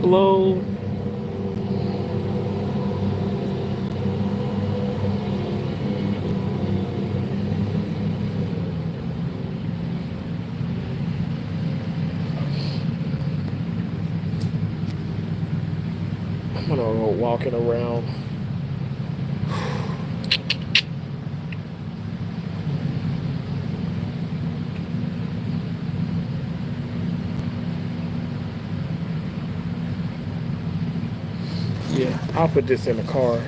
Hello. I'm gonna go walking around. Yeah, I'll put this in the car.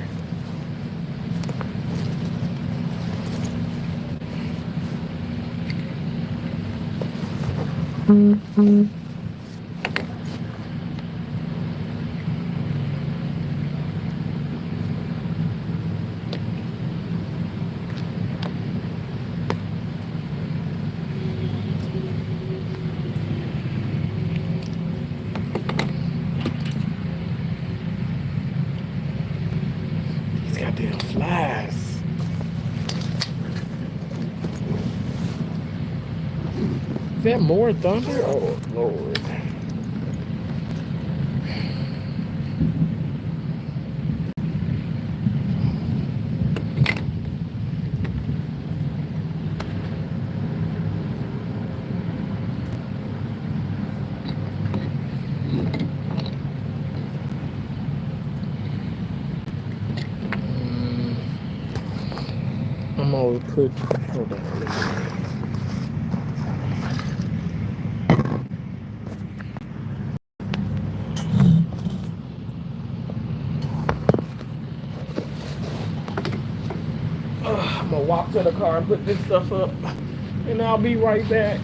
These goddamn flies. Is that more thunder? Oh Lord. I'm gonna put. Hold on. I'm gonna walk to the car and put this stuff up, and I'll be right back.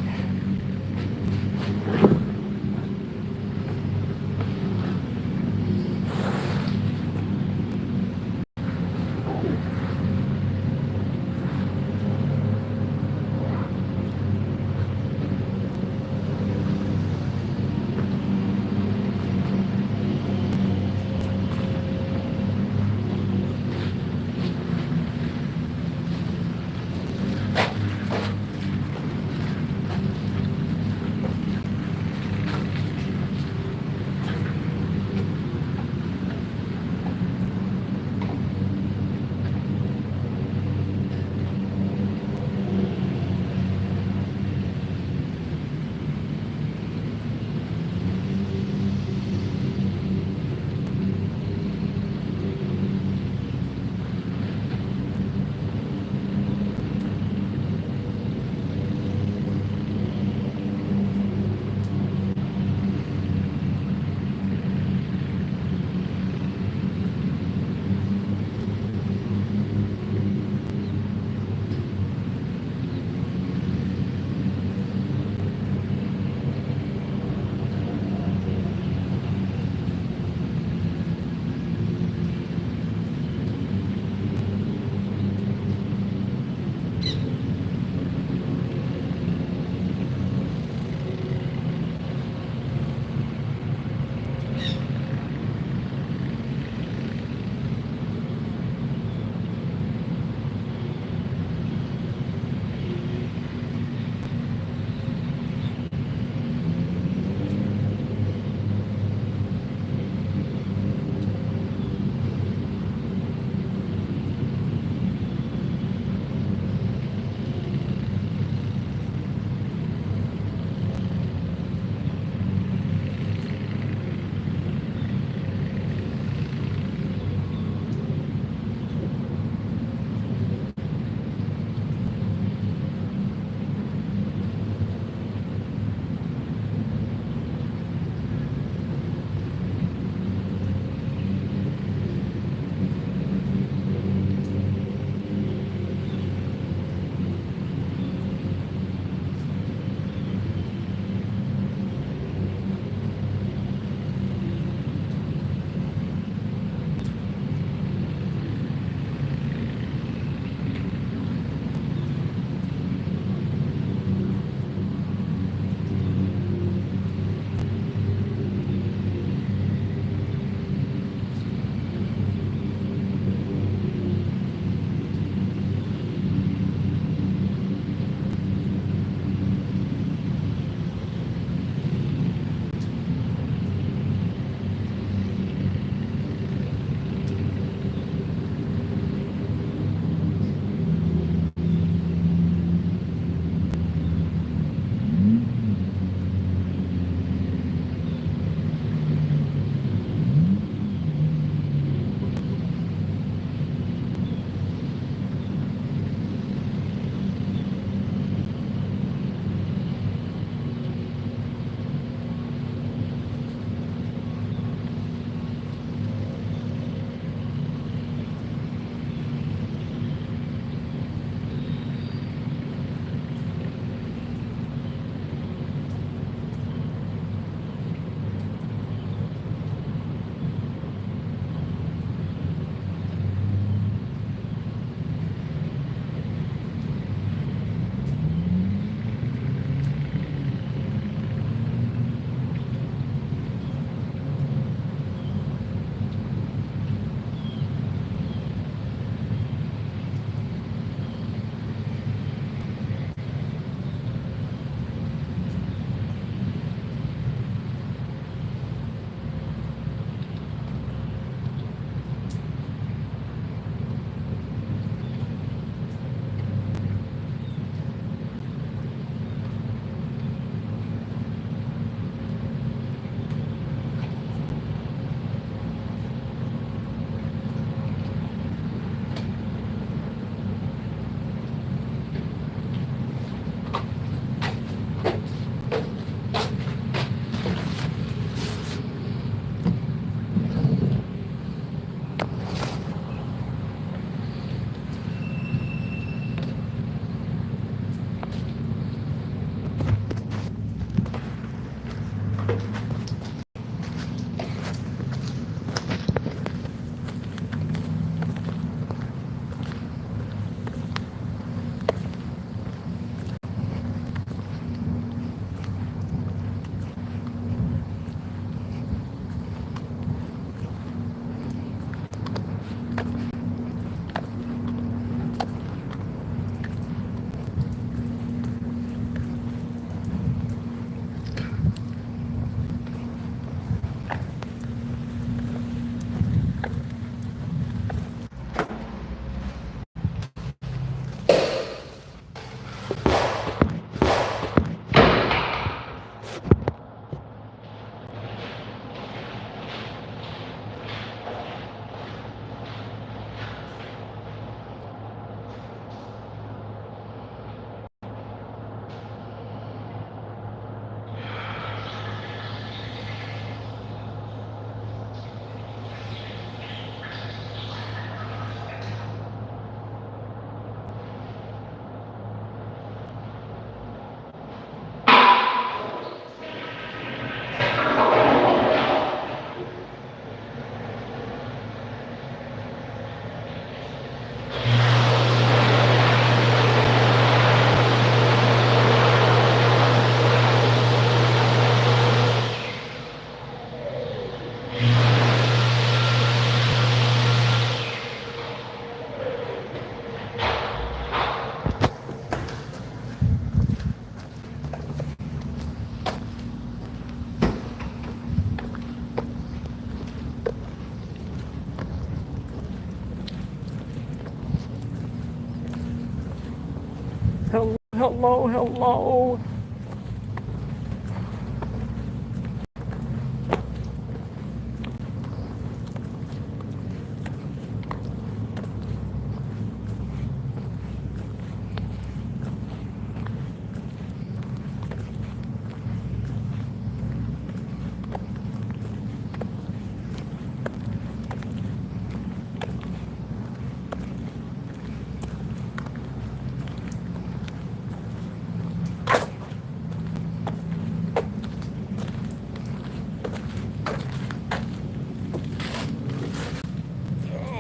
Hello, hello, hello.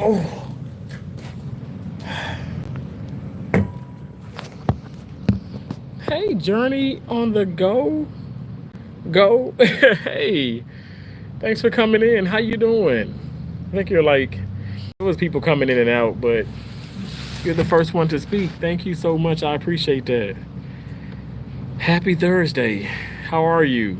Oh. Hey, Journey on the go. Go. Hey, thanks for coming in. How you doing? I think you're like, there was people coming in and out, but you're the first one to speak. Thank you so much. I appreciate that. Happy Thursday. How are you?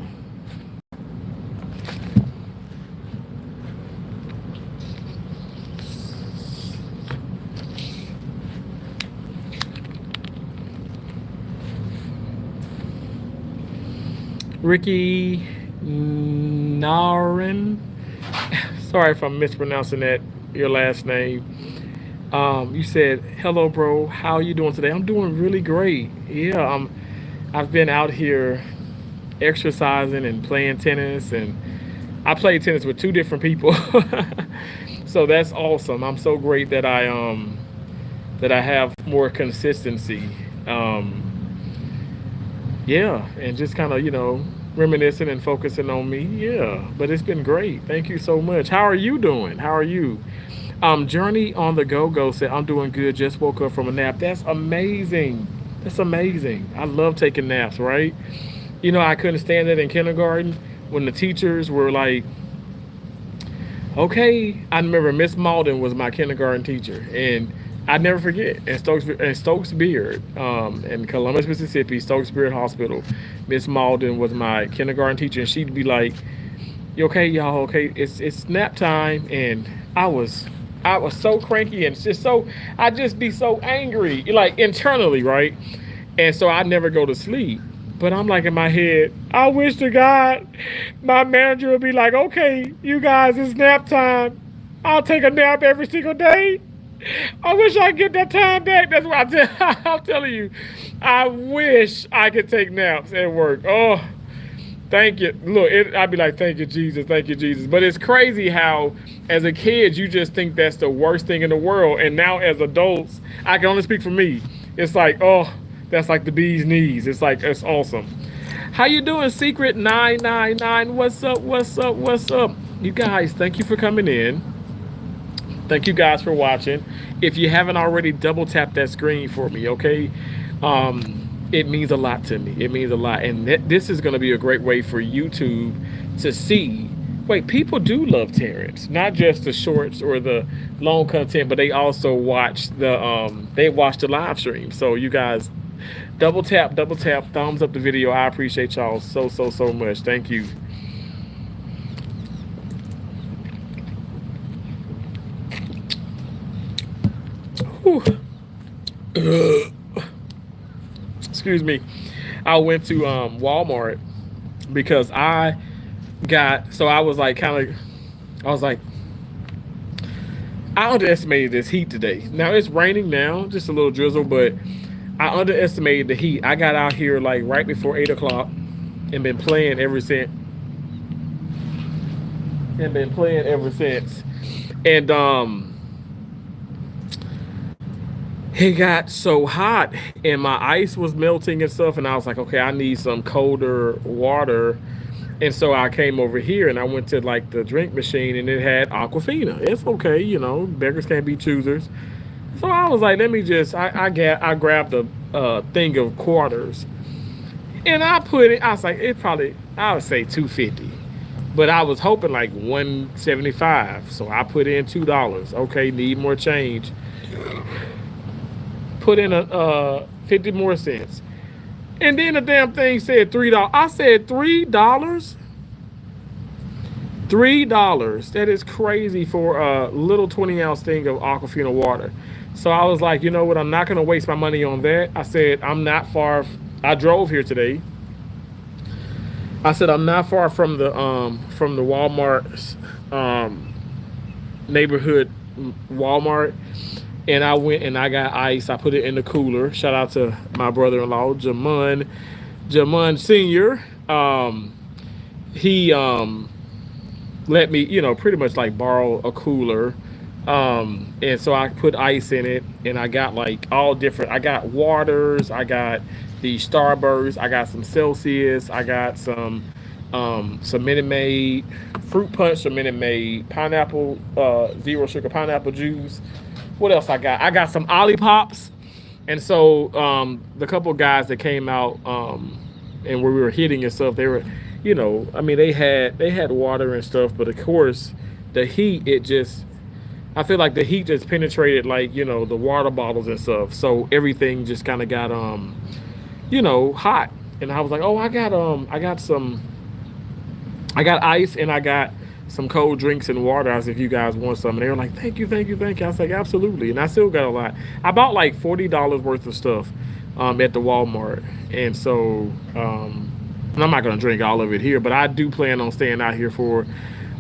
Ricky Narin. Sorry if I'm mispronouncing that your last name. You said, "Hello, bro. How are you doing today?" I'm doing really great. Yeah, I've been out here exercising and playing tennis, and I played tennis with two different people, so that's awesome. I'm so great that I have more consistency. Yeah, and just kind of reminiscing and focusing on me. Yeah, but it's been great. Thank you so much. How are you doing? How are you? Journey on the Go Go said, "I'm doing good. Just woke up from a nap." That's amazing. That's amazing. I love taking naps, right? I couldn't stand it in kindergarten when the teachers were like, okay. I remember Miss Malden was my kindergarten teacher, and I never forget. In Stokes Beard, in Columbus, Mississippi, Stokes Beard Hospital, Miss Malden was my kindergarten teacher, and she'd be like, "You okay, y'all? Okay, it's nap time," and I was so cranky and just so I'd just be so angry, like internally, right? And so I never go to sleep. But I'm like in my head, I wish to God my manager would be like, okay, you guys, it's nap time. I'll take a nap every single day. I wish I could get that time back. That's what I'm telling you. I wish I could take naps at work. Oh, thank you. Look, I'd be like, thank you, Jesus. Thank you, Jesus. But it's crazy how, as a kid, you just think that's the worst thing in the world. And now, as adults, I can only speak for me. It's like, oh, that's like the bee's knees. It's like, it's awesome. How you doing, Secret 999? What's up? What's up? What's up? You guys, thank you for coming in. Thank you guys for watching. If you haven't already, double tap that screen for me, okay? It means a lot to me. It means a lot. And this is going to be a great way for YouTube to see. Wait, people do love Terrence, not just the shorts or the long content, but they also watch the live stream. So you guys, double tap, thumbs up the video. I appreciate y'all so much. Thank you. Whew. Excuse me. I went to Walmart because I was like I was like, I underestimated this heat today. Now it's raining now, just a little drizzle, but I underestimated the heat. I got out here like right before 8 o'clock and been playing ever since. And it got so hot and my ice was melting and stuff, and I was like, okay, I need some colder water. And so I came over here and I went to like the drink machine and it had Aquafina. It's okay, beggars can't be choosers. So I was like, let me just I grabbed a thing of quarters and I put it. I was like, I would say 250. but I was hoping like 175. So I put in $2. Okay, need more change. Put in a 50 more cents. And then the damn thing said $3. I said $3? $3. That is crazy for a little 20-ounce thing of Aquafina water. So I was like, you know what? I'm not gonna waste my money on that. I said I'm not far. I drove here today. I said I'm not far from the Walmart neighborhood Walmart, and I went and I got ice. I put it in the cooler. Shout out to my brother-in-law, Jamun Senior. He let me, pretty much like borrow a cooler. And so I put ice in it, and I got like all different. I got waters, I got the Starburst, I got some Celsius, I got some Minute Maid fruit punch, some Minute Maid pineapple, zero sugar pineapple juice. What else I got? I got some Olipop. And so the couple of guys that came out and where we were hitting and stuff, they were, I mean, they had water and stuff, but of course, the heat, I feel like the heat just penetrated like the water bottles and stuff, so everything just kind of got hot. And I was like, oh, I got ice and I got some cold drinks and water. I said, if you guys want some, and they were like, thank you, thank you, thank you. I was like, absolutely. And I still got a lot. I bought like $40 worth of stuff at the Walmart, and so and I'm not gonna drink all of it here, but I do plan on staying out here for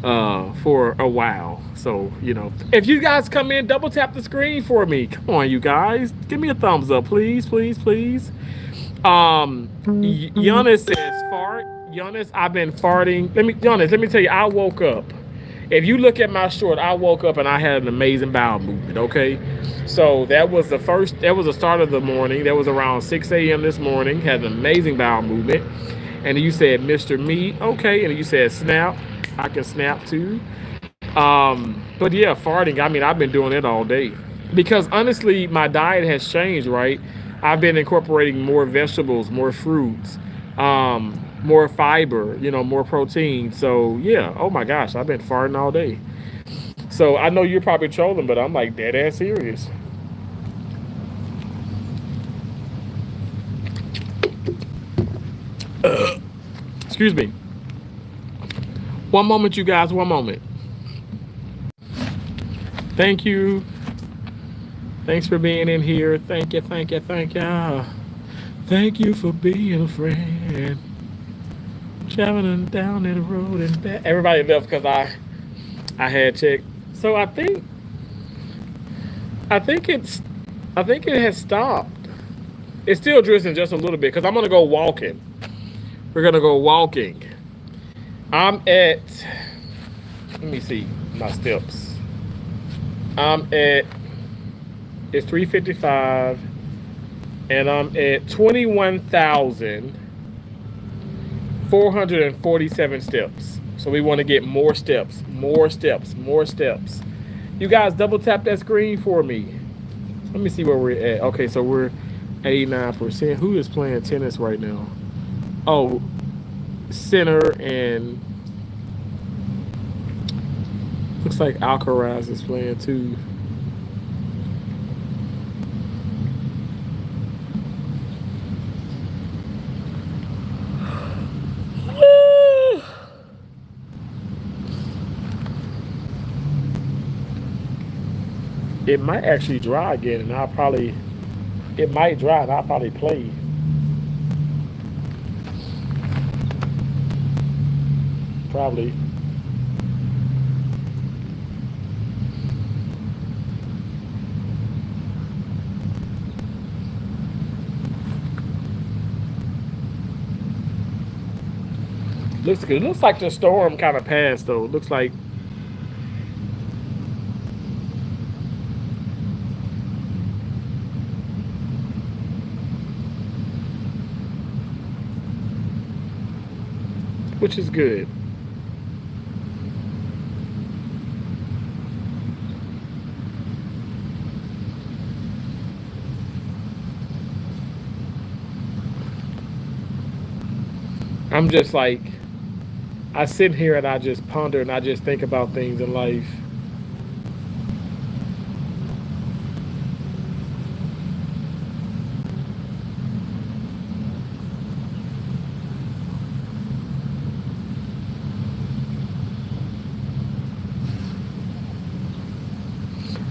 a while. So if you guys come in, double tap the screen for me. Come on, you guys, give me a thumbs up, please, please, please. Giannis says fart. Giannis, I've been farting. Giannis, let me tell you, I woke up. If you look at my short, I woke up and I had an amazing bowel movement. Okay, so that was the start of the morning. That was around 6 a.m. this morning. Had an amazing bowel movement. And you said, Mr. Me, okay. And you said, snap. I can snap too. But yeah, farting. I mean, I've been doing it all day because honestly, my diet has changed. Right, I've been incorporating more vegetables, more fruits, more fiber. More protein. So yeah. Oh my gosh, I've been farting all day. So I know you're probably trolling, but I'm like dead ass serious. Excuse me. One moment, you guys. One moment. Thank you. Thanks for being in here. Thank you, thank you, thank you. Thank you for being a friend. Traveling down the road and back. Everybody left because I had checked. So I think it has stopped. It's still drizzling just a little bit because I'm gonna go walking. We're gonna go walking. I'm at. Let me see my steps. It's 3:55, and I'm at 21,447 steps. So we want to get more steps, more steps, more steps. You guys double tap that screen for me. Let me see where we're at. Okay, so we're 89%. Who is playing tennis right now? Oh, Center and looks like Alcaraz is playing too. It might actually dry again, and it might dry, and I'll probably play. Probably. Looks good. It looks like the storm kind of passed, though. It looks like. Which is good. I'm just like, I sit here and I just ponder and I just think about things in life.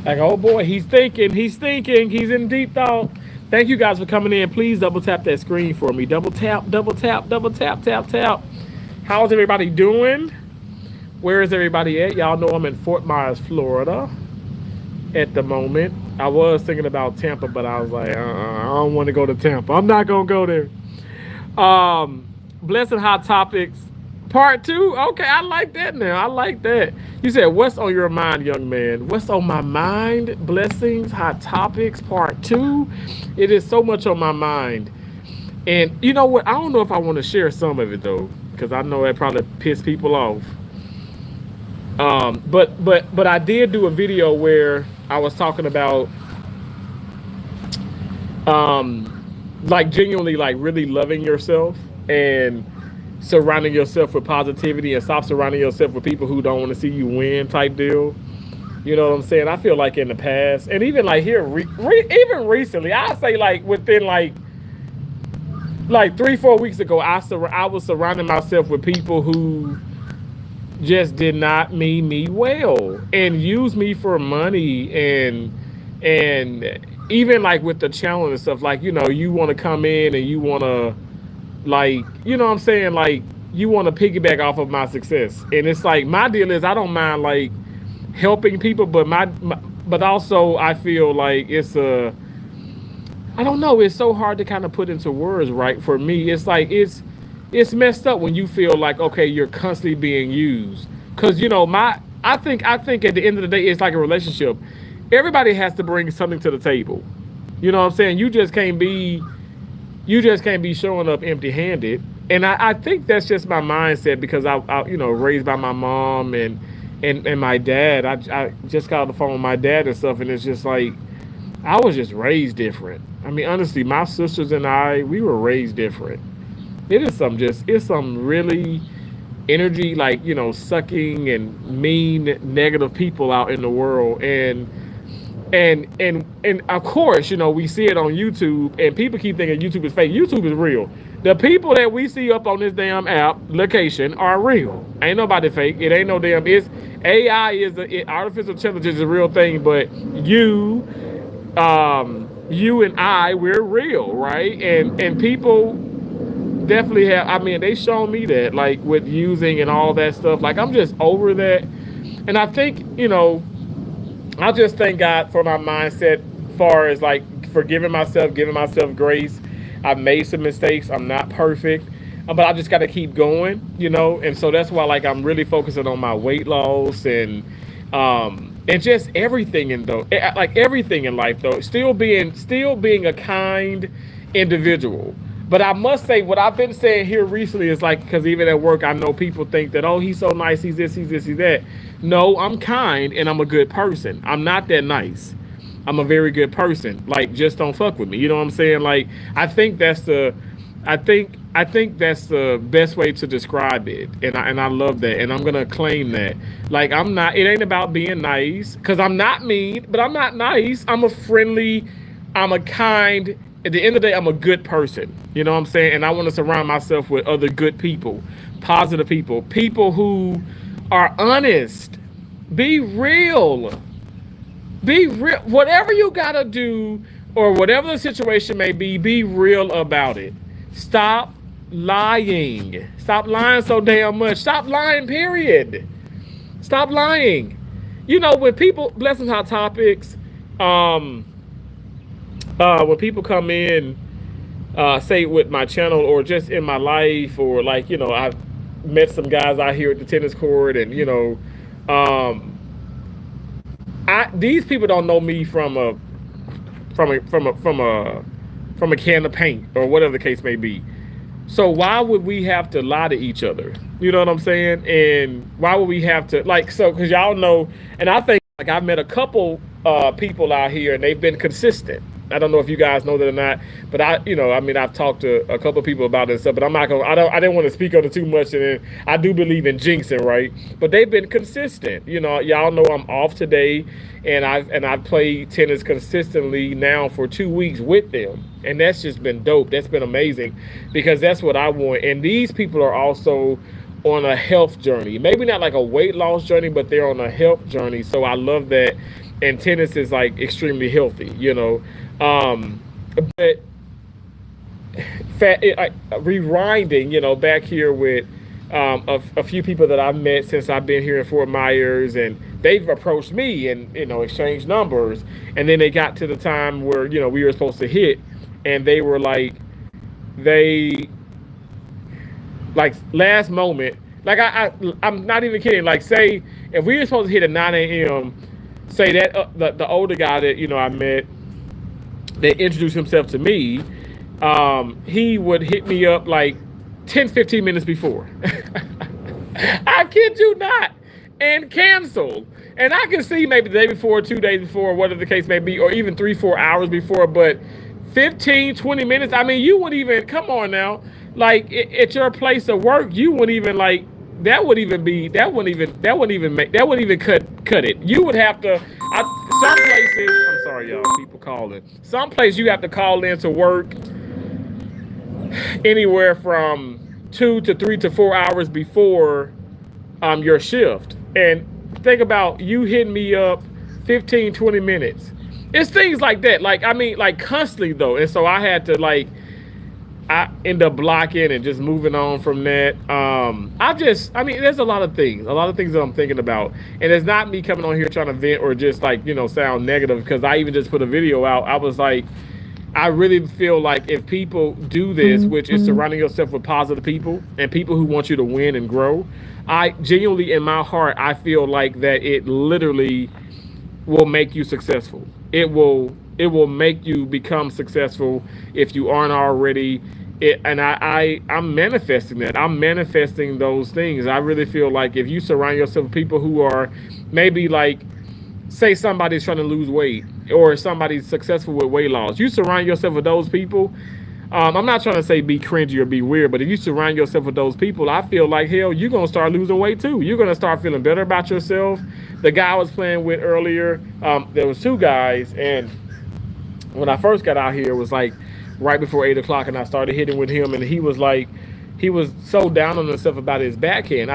Like, oh boy, he's in deep thought. Thank you guys for coming in. Please double tap that screen for me. Double tap, double tap, double tap, tap, tap. How's everybody doing? Where is everybody at? Y'all know I'm in Fort Myers, Florida at the moment. I was thinking about Tampa, but I was like, I don't want to go to Tampa. I'm not going to go there. Blessed Hot Topics Part 2. Okay, I like that now. I like that. You said, what's on your mind, young man? What's on my mind? Blessings, Hot Topics Part 2. It is so much on my mind. And you know what? I don't know if I want to share some of it though, because I know that probably piss people off. But I did do a video where I was talking about like genuinely like really loving yourself and surrounding yourself with positivity and stop surrounding yourself with people who don't want to see you win type deal. You know what I'm saying? I feel like in the past and even like here even recently, I say like within like 3-4 weeks ago, I was surrounding myself with people who just did not mean me well and use me for money and even like with the challenge and stuff, like, you know, you want to come in and you want to like, you know what I'm saying, like you want to piggyback off of my success. And it's like my deal is I don't mind like helping people, but but also I feel like I don't know, it's so hard to kind of put into words, right? For me, it's like it's messed up when you feel like, okay, you're constantly being used. Cause you know, I think at the end of the day, it's like a relationship. Everybody has to bring something to the table. You know what I'm saying? You just can't be showing up empty handed. And I think that's just my mindset because I you know, raised by my mom and my dad. I just got on the phone with my dad and stuff, and it's just like I was just raised different. I mean, honestly, my sisters and we were raised different. It's some really energy, like, you know, sucking and mean, negative people out in the world. And of course, you know, we see it on YouTube and people keep thinking YouTube is fake. YouTube is real. The people that we see up on this damn app location are real. Ain't nobody fake. It ain't no damn, it's AI artificial intelligence is a real thing, but you and we're real, right? And people definitely have, I mean, they shown me that, like with using and all that stuff. Like I'm just over that. And I think, you know, I just thank God for my mindset far as like forgiving myself, giving myself grace. I've made some mistakes. I'm not perfect. But I just got to keep going, you know? And so that's why like I'm really focusing on my weight loss and just everything like everything in life though, still being a kind individual. But I must say, what I've been saying here recently is like, because even at work, I know people think that, oh, he's so nice, he's this, he's this, he's that. No, I'm kind and I'm a good person. I'm not that nice. I'm a very good person. Like, just don't fuck with me. You know what I'm saying? Like, I think that's the best way to describe it. And I love that. And I'm gonna claim that. Like, it ain't about being nice, because I'm not mean, but I'm not nice. I'm a kind. At the end of the day, I'm a good person. You know what I'm saying? And I want to surround myself with other good people, positive people who are honest. Be real. Be real. Whatever you got to do or whatever the situation may be real about it. Stop lying. Stop lying so damn much. Stop lying, period. Stop lying. You know, when people, Blessings Hot Topics, when people come in, say with my channel or just in my life, or like, you know, I've met some guys out here at the tennis court, and you know, these people don't know me from a can of paint or whatever the case may be. So why would we have to lie to each other? You know what I'm saying? And why would we have to, like, so, because y'all know, and I think like I've met a couple people out here and they've been consistent. I don't know if you guys know that or not, but I mean, I've talked to a couple of people about this stuff, but I'm not gonna. I didn't want to speak on it too much, and then I do believe in jinxing, right? But they've been consistent. Y'all know I'm off today, and I've played tennis consistently now for 2 weeks with them, and that's just been dope. That's been amazing, because that's what I want. And these people are also on a health journey, maybe not like a weight loss journey, but they're on a health journey. So I love that. And tennis is like extremely healthy. But rewinding, back here with a few people that I've met since I've been here in Fort Myers, and they've approached me and exchanged numbers, and then they got to the time where we were supposed to hit, and they were like last moment, like I'm not even kidding. Like, say if we were supposed to hit at 9 a.m., say that the older guy that I met that introduced himself to me, he would hit me up like 10-15 minutes before. I kid you not, and cancel. And I can see maybe the day before, 2 days before, whatever the case may be, or even 3-4 hours before, but 15-20 minutes. I mean, you wouldn't even, come on now, like at your place of work, you wouldn't even like that wouldn't even cut it. You would have to, some places, I'm sorry y'all, people calling. Some places you have to call in to work anywhere from 2 to 3 to 4 hours before your shift. And think about you hitting me up 15-20 minutes. It's things like that. Like, I mean, like constantly though. And so I had to I end up blocking and just moving on from that. I mean, there's a lot of things that I'm thinking about. And it's not me coming on here trying to vent or just sound negative, because I even just put a video out. I was like, I really feel like if people do this, which is surrounding yourself with positive people and people who want you to win and grow, I genuinely in my heart, I feel like that it literally will make you successful. It will make you become successful if you aren't already. I'm manifesting that. I'm manifesting those things. I really feel like if you surround yourself with people who are maybe say somebody's trying to lose weight or somebody's successful with weight loss, you surround yourself with those people. I'm not trying to say be cringy or be weird, but if you surround yourself with those people, I feel like, hell, you're going to start losing weight too. You're going to start feeling better about yourself. The guy I was playing with earlier, there was 2 guys, and when I first got out here, it was like right before 8 o'clock, and I started hitting with him, and he was so down on himself about his backhand.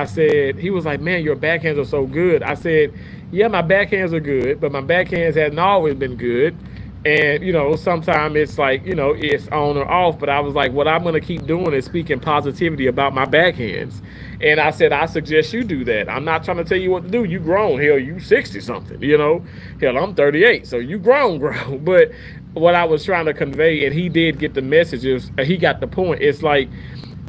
He was like, man, your backhands are so good. I said, yeah, my backhands are good, but my backhands hadn't always been good. And, sometimes it's it's on or off. But I was like, what I'm going to keep doing is speaking positivity about my backhands. And I said, I suggest you do that. I'm not trying to tell you what to do. You grown. Hell, you 60 something, Hell, I'm 38. So you grown. But what I was trying to convey, and he did get the messages, he got the point. It's like,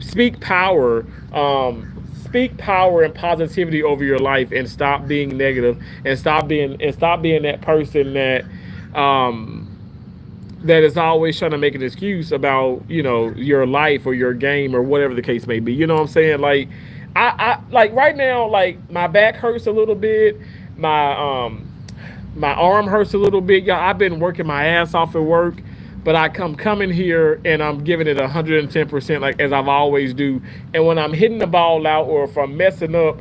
speak power and positivity over your life, and stop being negative, and stop being that person that is always trying to make an excuse about your life or your game or whatever the case may be. You know what I'm saying? Like, I like right now, like my back hurts a little bit, my arm hurts a little bit. Y'all, I've been working my ass off at work, but I coming here and I'm giving it 110%, like as I've always do. And when I'm hitting the ball out, or if I'm messing up,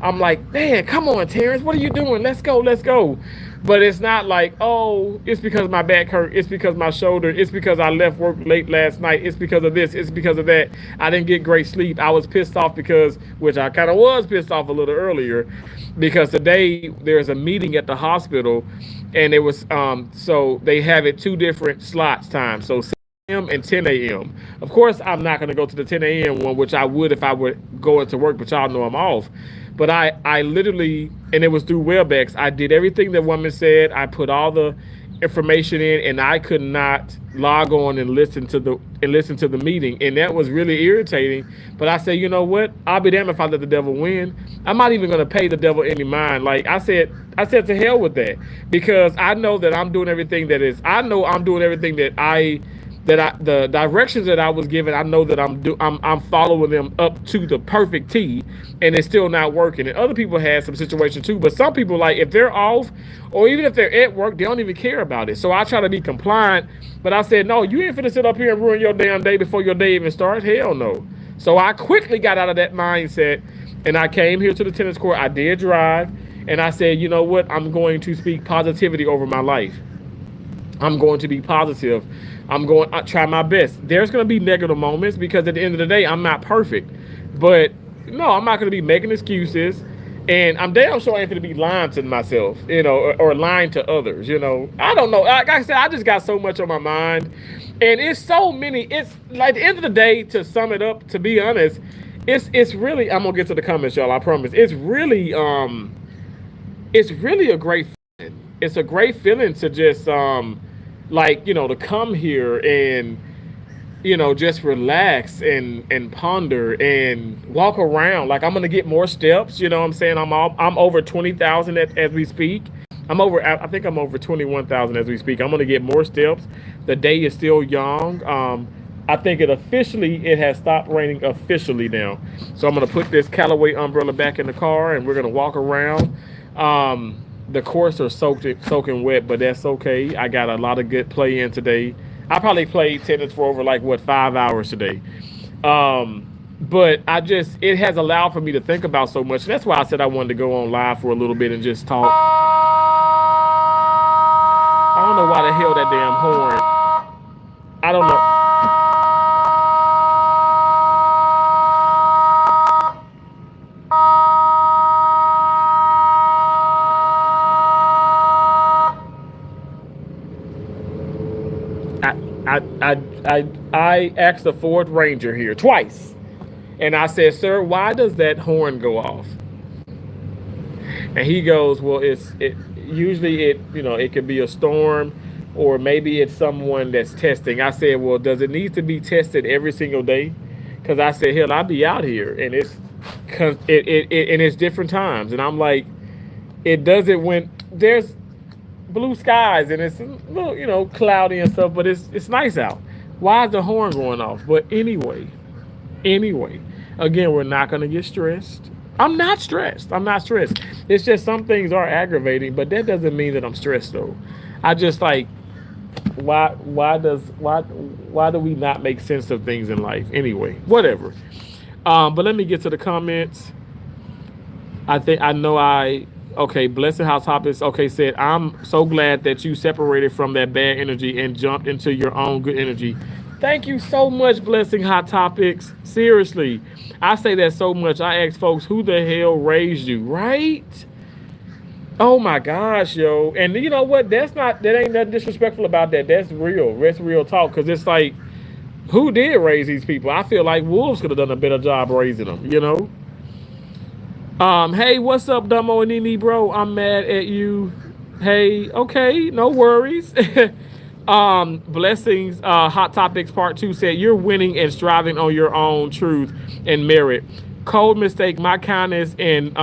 I'm like, man, come on, Terrence, what are you doing? Let's go. But it's not like, oh, it's because my back hurt. It's because my shoulder. It's because I left work late last night. It's because of this. It's because of that. I didn't get great sleep. I was pissed off which I kind of was pissed off a little earlier, because today there's a meeting at the hospital, and it was, so they have it 2 different slots time. So 6 a.m. and 10 a.m. Of course, I'm not going to go to the 10 a.m. one, which I would if I would go into work, but y'all know I'm off. But I literally, and it was through WebEx, I did everything the woman said. I put all the information in, and I could not log on and listen to the meeting. And that was really irritating. But I said, you know what? I'll be damned if I let the devil win. I'm not even going to pay the devil any mind. Like I said to hell with that, because I know that I'm doing everything that that the directions that I was given, I know that I'm following them up to the perfect T, and it's still not working. And other people had some situations too, but some people, like, if they're off or even if they're at work, they don't even care about it. So I try to be compliant, but I said, no, you ain't finna sit up here and ruin your damn day before your day even starts. Hell no. So I quickly got out of that mindset, and I came here to the tennis court. I did drive, and I said, you know what? I'm going to speak positivity over my life. I'm going to be positive. I'm going to try my best. There's going to be negative moments because at the end of the day, I'm not perfect. But no, I'm not going to be making excuses. And I'm damn sure I ain't going to be lying to myself, or lying to others. I don't know. Like I said, I just got so much on my mind. And it's so many. It's like, at the end of the day, to sum it up, to be honest, it's really, I'm going to get to the comments, y'all, I promise. It's really a great feeling. It's a great feeling to just to come here and just relax and ponder and walk around. Like, I'm gonna get more steps. You know what I'm saying? I'm over 20,000 as we speak. I think I'm over 21,000 as we speak. I'm gonna get more steps. The day is still young. I think it has stopped raining officially now. So I'm gonna put this Callaway umbrella back in the car, and we're gonna walk around. The courts are soaking wet, but that's okay. I got a lot of good play in today. I probably played tennis for over 5 hours today. But it has allowed for me to think about so much. That's why I said I wanted to go on live for a little bit and just talk. I don't know why the hell that damn horn. I don't know. I asked the Ford Ranger here twice, and I said, "Sir, why does that horn go off?" And he goes, "Well, it usually it could be a storm, or maybe it's someone that's testing." I said, "Well, does it need to be tested every single day?" Because I said, "Hell, I'll be out here, and it's different times." And I'm like, it doesn't when there's blue skies and it's a little, cloudy and stuff, but it's nice out. Why is the horn going off? But anyway, again, we're not gonna get stressed. I'm not stressed. It's just some things are aggravating, but that doesn't mean that I'm stressed though. I just like, why do we not make sense of things in life? Anyway, whatever. But let me get to the comments. Okay, Blessed House Topics, said, "I'm so glad that you separated from that bad energy and jumped into your own good energy." Thank you so much, Blessing Hot Topics. Seriously, I say that so much. I ask folks, who the hell raised you, right? Oh my gosh, yo. And you know what? That ain't nothing disrespectful about that. That's real. That's real talk. Because it's like, who did raise these people? I feel like wolves could have done a better job raising them. Hey, what's up, Dumbo and Nene, bro? I'm mad at you. Hey, okay, no worries. Blessings, Hot Topics Part 2 said, "You're winning and striving on your own truth and merit. Cold mistake, my kindness and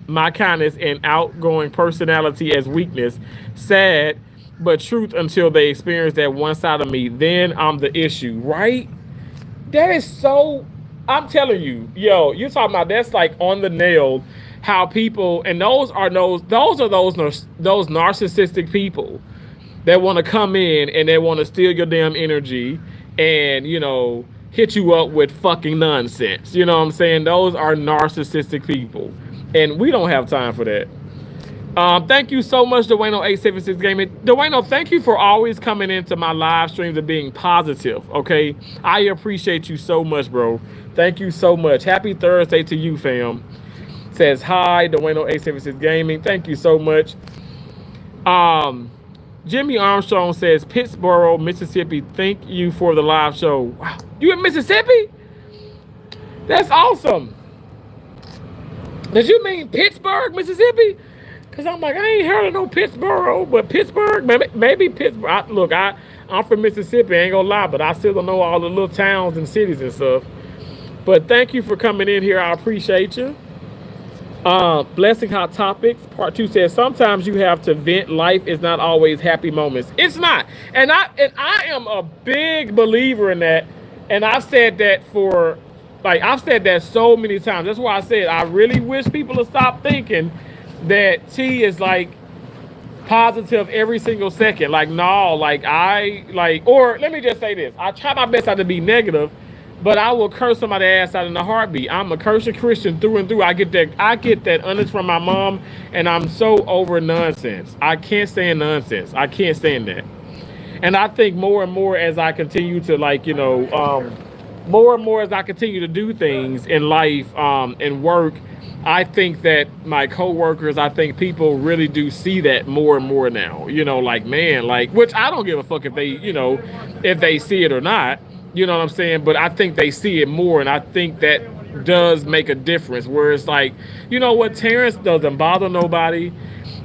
my kindness and outgoing personality as weakness. Sad, but truth until they experience that one side of me. Then I'm the issue," right? That is so... I'm telling you, yo, you're talking about, that's like on the nail. How people, and those are those narcissistic people that want to come in and they want to steal your damn energy and hit you up with fucking nonsense. You know what I'm saying? Those are narcissistic people, and we don't have time for that. Thank you so much, Dwayno876 Gaming. Dwayno, thank you for always coming into my live streams and being positive, okay? I appreciate you so much, bro. Thank you so much. Happy Thursday to you, fam. Says, hi, Dwayno876 Gaming. Thank you so much. Jimmy Armstrong says, Pittsboro, Mississippi. Thank you for the live show. Wow. You in Mississippi? That's awesome. Did you mean Pittsburgh, Mississippi? Because I'm like, I ain't heard of no Pittsboro, but Pittsburgh, maybe Pittsburgh. I'm from Mississippi, I ain't gonna lie, but I still don't know all the little towns and cities and stuff. But thank you for coming in here. I appreciate you. Blessing Hot Topics, part two says sometimes you have to vent. Life is not always happy moments. It's not. And I am a big believer in that. And I've said that for I've said that so many times. That's why I said I really wish people to stop thinking that T is like positive every single second. Like, no, like or let me just say this. I try my best not to be negative, but I will curse somebody's ass out in a heartbeat. I'm a cursing Christian through and through. I get that honest from my mom, and I'm so over nonsense. I can't stand nonsense. I can't stand that. And I think more and more as I continue to more and more as I continue to do things in life and work, I think that my coworkers, I think people really do see that more and more now. Like, man, like, which I don't give a fuck if if they see it or not. You know what I'm saying? But I think they see it more, and I think that does make a difference. Where it's like, you know what, Terrence doesn't bother nobody.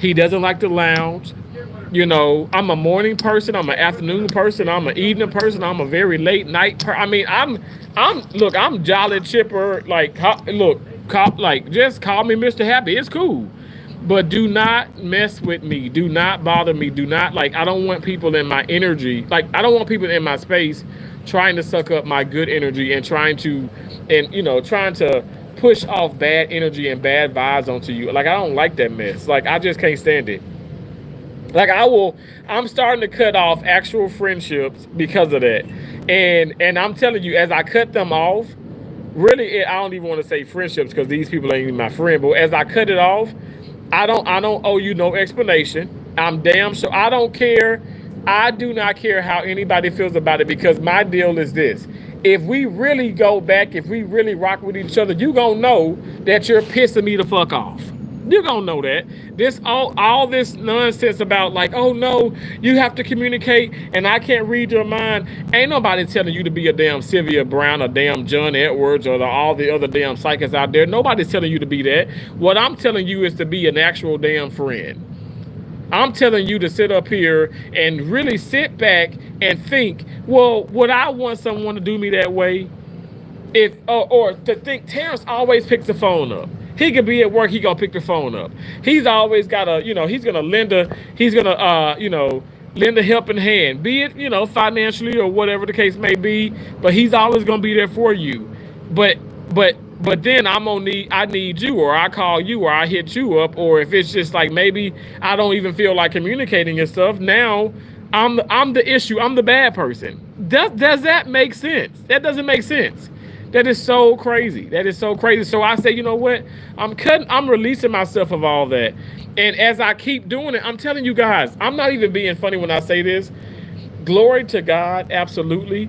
He doesn't like to lounge. I'm a morning person. I'm an afternoon person. I'm an evening person. I'm a very late night I mean, look, I'm jolly chipper. Like, like, just call me Mr. Happy. It's cool. But do not mess with me. Do not bother me. Do not, like, I don't want people in my energy. Like, I don't want people in my space trying to suck up my good energy and trying to push off bad energy and bad vibes onto you. Like, I don't like that mess. Like, I just can't stand it. Like, I'm starting to cut off actual friendships because of that. And I'm telling you, as I cut them off, really, I don't even want to say friendships because these people ain't even my friend. But as I cut it off, I don't owe you no explanation. I'm damn sure I don't care. I do not care how anybody feels about it, because my deal is this. If we really go back, if we really rock with each other, you gonna know that you're pissing me the fuck off. You're gonna know that. This all this nonsense about, like, oh no, you have to communicate and I can't read your mind. Ain't nobody telling you to be a damn Sylvia Brown, a damn John Edwards, or all the other damn psychics out there. Nobody's telling you to be that. What I'm telling you is to be an actual damn friend. I'm telling you to sit up here and really sit back and think, well, would I want someone to do me that way? If or to think Terrence always picks the phone up. He could be at work, he gonna pick the phone up. He's always got he's gonna lend a helping hand, be it, financially or whatever the case may be, but he's always gonna be there for you. But then I need you, or I call you, or I hit you up, or if it's just like maybe I don't even feel like communicating and stuff. Now I'm the issue. I'm the bad person. Does that make sense? That doesn't make sense. That is so crazy. That is so crazy. So I say, you know what? I'm releasing myself of all that. And as I keep doing it, I'm telling you guys, I'm not even being funny when I say this. Glory to God, absolutely.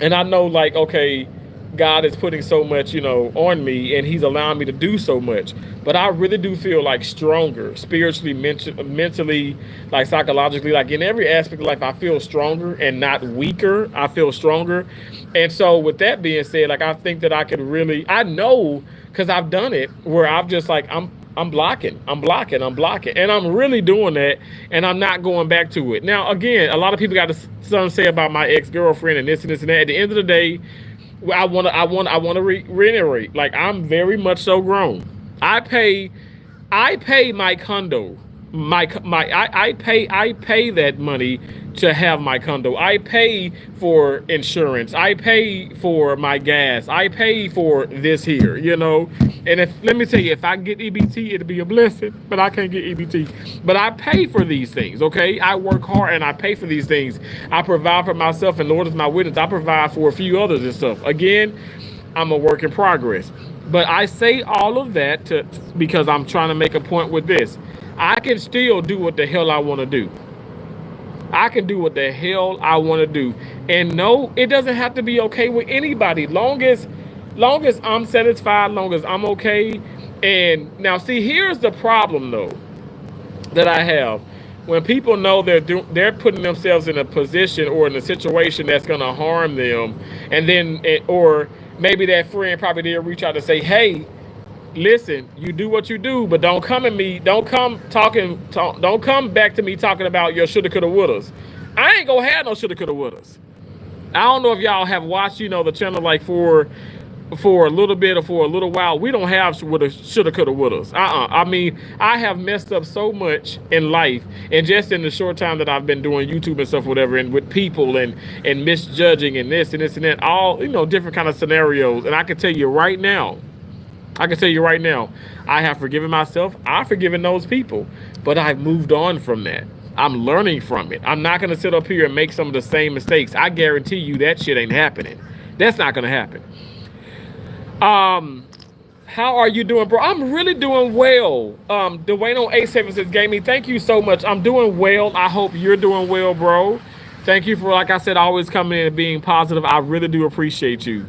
And I know, like, okay, God is putting so much, on me, and he's allowing me to do so much. But I really do feel like stronger spiritually, mentally, like psychologically, like in every aspect of life, I feel stronger and not weaker. I feel stronger. And so with that being said, like, I think that I know, because I've done it where I've just like, I'm blocking. And I'm really doing that, and I'm not going back to it. Now, again, a lot of people got something to say about my ex-girlfriend and this and this and that. At the end of the day, I want to reiterate, like, I'm very much so grown. I pay my condo. I pay that money to have my condo. I pay for insurance. I pay for my gas. I pay for this here, And let me tell you, if I get EBT, it'll be a blessing. But I can't get EBT. But I pay for these things, okay? I work hard and I pay for these things. I provide for myself, and Lord is my witness, I provide for a few others and stuff. Again, I'm a work in progress. But I say all of that because I'm trying to make a point with this. I can still do what the hell I want to do. I can do what the hell I want to do. And no, it doesn't have to be okay with anybody. Long as I'm satisfied, long as I'm okay. And now, see, here's the problem, though, that I have. When people know they're putting themselves in a position or in a situation that's going to harm them, and then, or maybe that friend probably did reach out to say, hey, listen, you do what you do, but don't come back to me talking about your shoulda, coulda, wouldas. I ain't gonna have no shoulda, coulda, wouldas. I don't know if y'all have watched, the channel like for for a little bit or for a little while, we don't have woulda, shoulda, coulda, wouldas. I mean, I have messed up so much in life, and just in the short time that I've been doing YouTube and stuff, whatever, and with people and misjudging and this and this and that, all different kind of scenarios. And I can tell you right now, I have forgiven myself. I've forgiven those people, but I've moved on from that. I'm learning from it. I'm not gonna sit up here and make some of the same mistakes. I guarantee you that shit ain't happening. That's not gonna happen. How are you doing, bro? I'm really doing well. Dwayne on A7 says, Gaming, thank you so much. I'm doing well. I hope you're doing well, bro. Thank you for, like I said, always coming in and being positive. I really do appreciate you.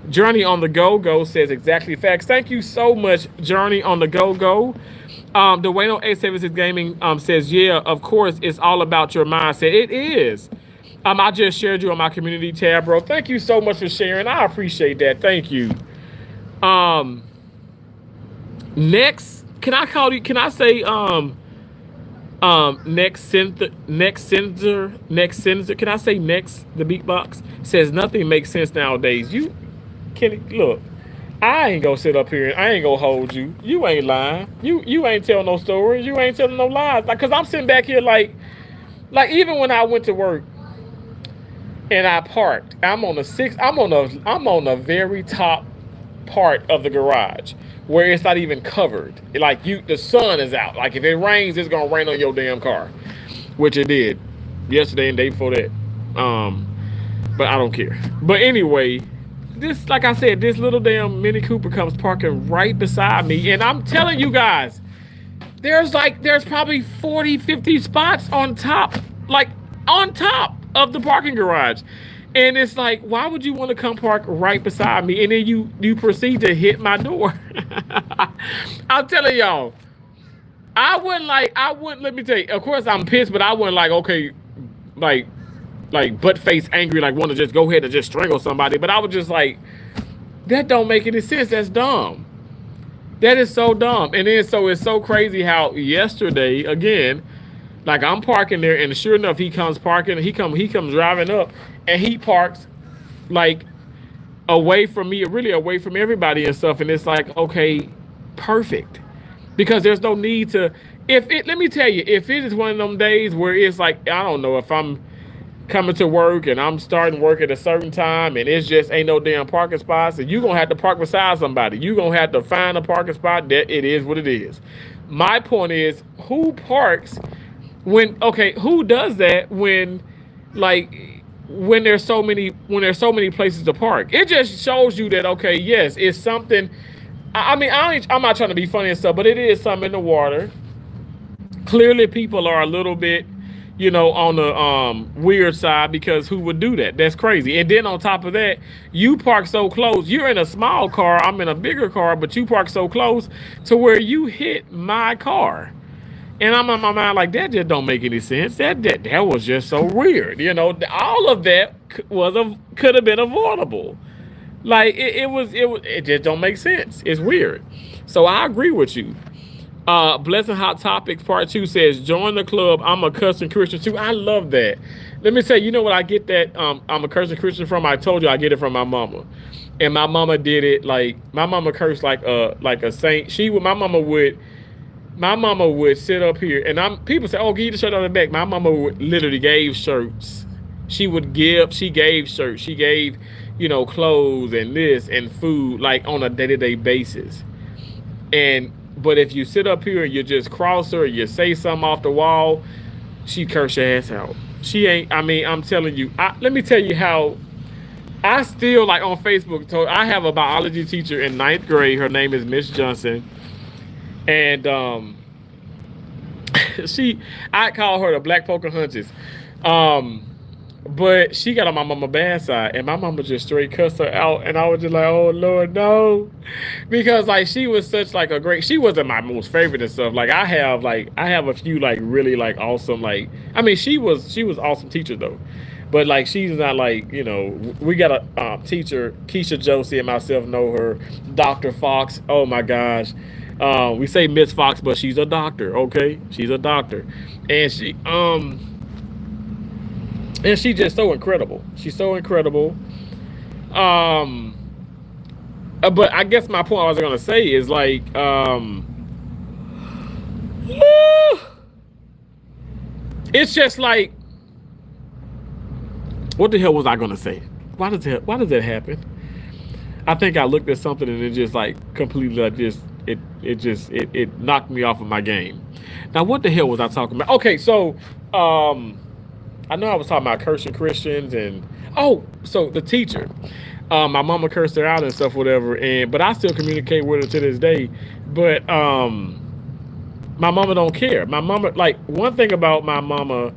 Journey on the Go says exactly facts. Thank you so much, Journey on the Go. Dwayne on A7 says, Gaming says, yeah, of course, it's all about your mindset. It is. I just shared you on my community tab, bro. Thank you so much for sharing. I appreciate that. Thank you. Next, can I call you? Can I say next sensor? Can I say next? The beatbox says nothing makes sense nowadays. You can look. I ain't gonna sit up here. I ain't gonna hold you. You ain't lying. You ain't telling no stories. You ain't telling no lies. Like, cause I'm sitting back here like even when I went to work and I parked, I'm on the very top part of the garage where it's not even covered. Like the sun is out. Like if it rains, it's gonna rain on your damn car, which it did yesterday and the day before that. But I don't care. But anyway, this, like I said, this little damn Mini Cooper comes parking right beside me, and I'm telling you guys, there's probably 40, 50 spots on top of the parking garage. And it's like, why would you want to come park right beside me? And then you proceed to hit my door. I'm telling y'all, I wouldn't, let me tell you, of course I'm pissed, but I wouldn't okay, like butt face angry, like want to just go ahead and just strangle somebody. But I was just like, that don't make any sense. That's dumb. That is so dumb. And then so it's so crazy how yesterday, again, like I'm parking there, and sure enough, he comes driving up, and he parks like away from me, really away from everybody and stuff. And it's like, okay, perfect, because there's no need to. Let me tell you, if it is one of them days where it's like, I don't know, if I'm coming to work and I'm starting work at a certain time and it's just ain't no damn parking spots, and you're gonna have to park beside somebody. You're gonna have to find a parking spot. That it is what it is. My point is, who parks who does that when there's so many places to park? It just shows you that, okay, yes, it's something. I mean, I'm not trying to be funny and stuff, but it is something in the water. Clearly people are a little bit, on the weird side, because who would do that? That's crazy. And then on top of that, you park so close. You're in a small car, I'm in a bigger car, but you park so close to where you hit my car. And I'm on my mind like, that just don't make any sense. That was just so weird. All of that could have been avoidable. Like it just don't make sense. It's weird. So I agree with you. Blessing Hot Topics Part 2 says, join the club. I'm a cussing Christian too. I love that. Let me say, you know what I get that I'm a cursing Christian from? I told you I get it from my mama. And my mama did it my mama cursed like a saint. My mama would sit up here, and people say, oh, give you the shirt on the back. My mama would literally gave shirts. She gave shirts. She gave, clothes and this and food, like on a day-to-day basis. But if you sit up here and you just cross her, you say something off the wall, she curse your ass out. She ain't, I'm telling you, let me tell you how I still, on Facebook, I have a biology teacher in 9th grade. Her name is Miss Johnson. And I call her the Black Pocahontas. But she got on my mama bad side, and my mama just straight cussed her out, and I was just like, oh Lord, no. Because she was such a great, she wasn't my most favorite and stuff. I have a few really awesome, she was awesome teacher though. But she's not we got a teacher, Keisha Josie, and myself know her, Dr. Fox. Oh my gosh. We say Miss Fox, but she's a doctor, okay? She's a doctor. And she's just so incredible. She's so incredible. But I guess my point I was gonna say is like, it's just like, what the hell was I gonna say? Why does that happen? I think I looked at something and it just like completely like just it knocked me off of my game. Now what the hell was I talking about? Okay, so um I know I was talking about cursing Christians and so the teacher. My mama cursed her out and stuff, whatever, and but I still communicate with her to this day. But my mama don't care. My mama, like, one thing about my mama,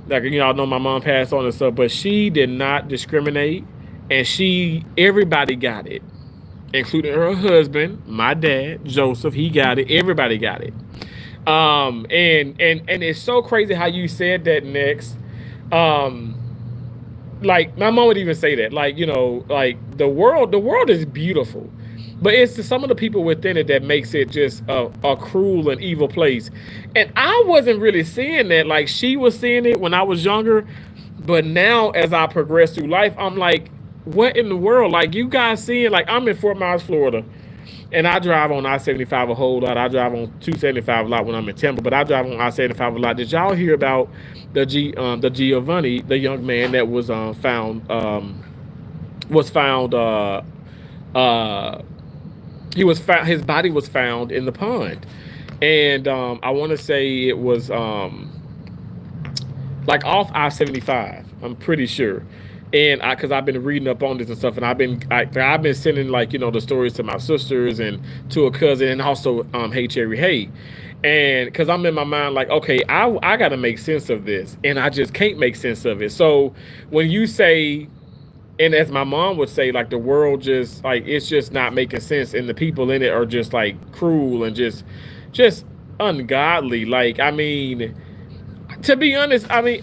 like, you know, I know my mom passed on and stuff, but she did not discriminate, and everybody got it, including her husband, my dad, Joseph. He got it. Everybody got it. And it's so crazy how you said that next. Um, like my mom would even say that, like, you know, like the world is beautiful, but it's some of the people within it that makes it just a cruel and evil place. And I wasn't really seeing that like she was seeing it when I was younger, but now as I progress through life, I'm like, what in the world? Like, you guys seeing, like, I'm in Fort Myers, Florida, and I drive on I-75 a whole lot. I drive on 275 a lot when I'm in Tampa, but I drive on I-75 a lot. Did y'all hear about the Giovanni, the young man that was found uh he was found, his body was found in the pond, and I want to say it was like off I-75. I'm pretty sure. And because I've been reading up on this and stuff, and I've been sending, like, you know, the stories to my sisters and to a cousin, and also Hey Cherry Hey, and because I'm in my mind like, okay, I got to make sense of this, and I just can't make sense of it. So when you say, and as my mom would say, like, the world just, like, it's just not making sense, and the people in it are just like cruel and just ungodly. Like, I mean, to be honest, I mean,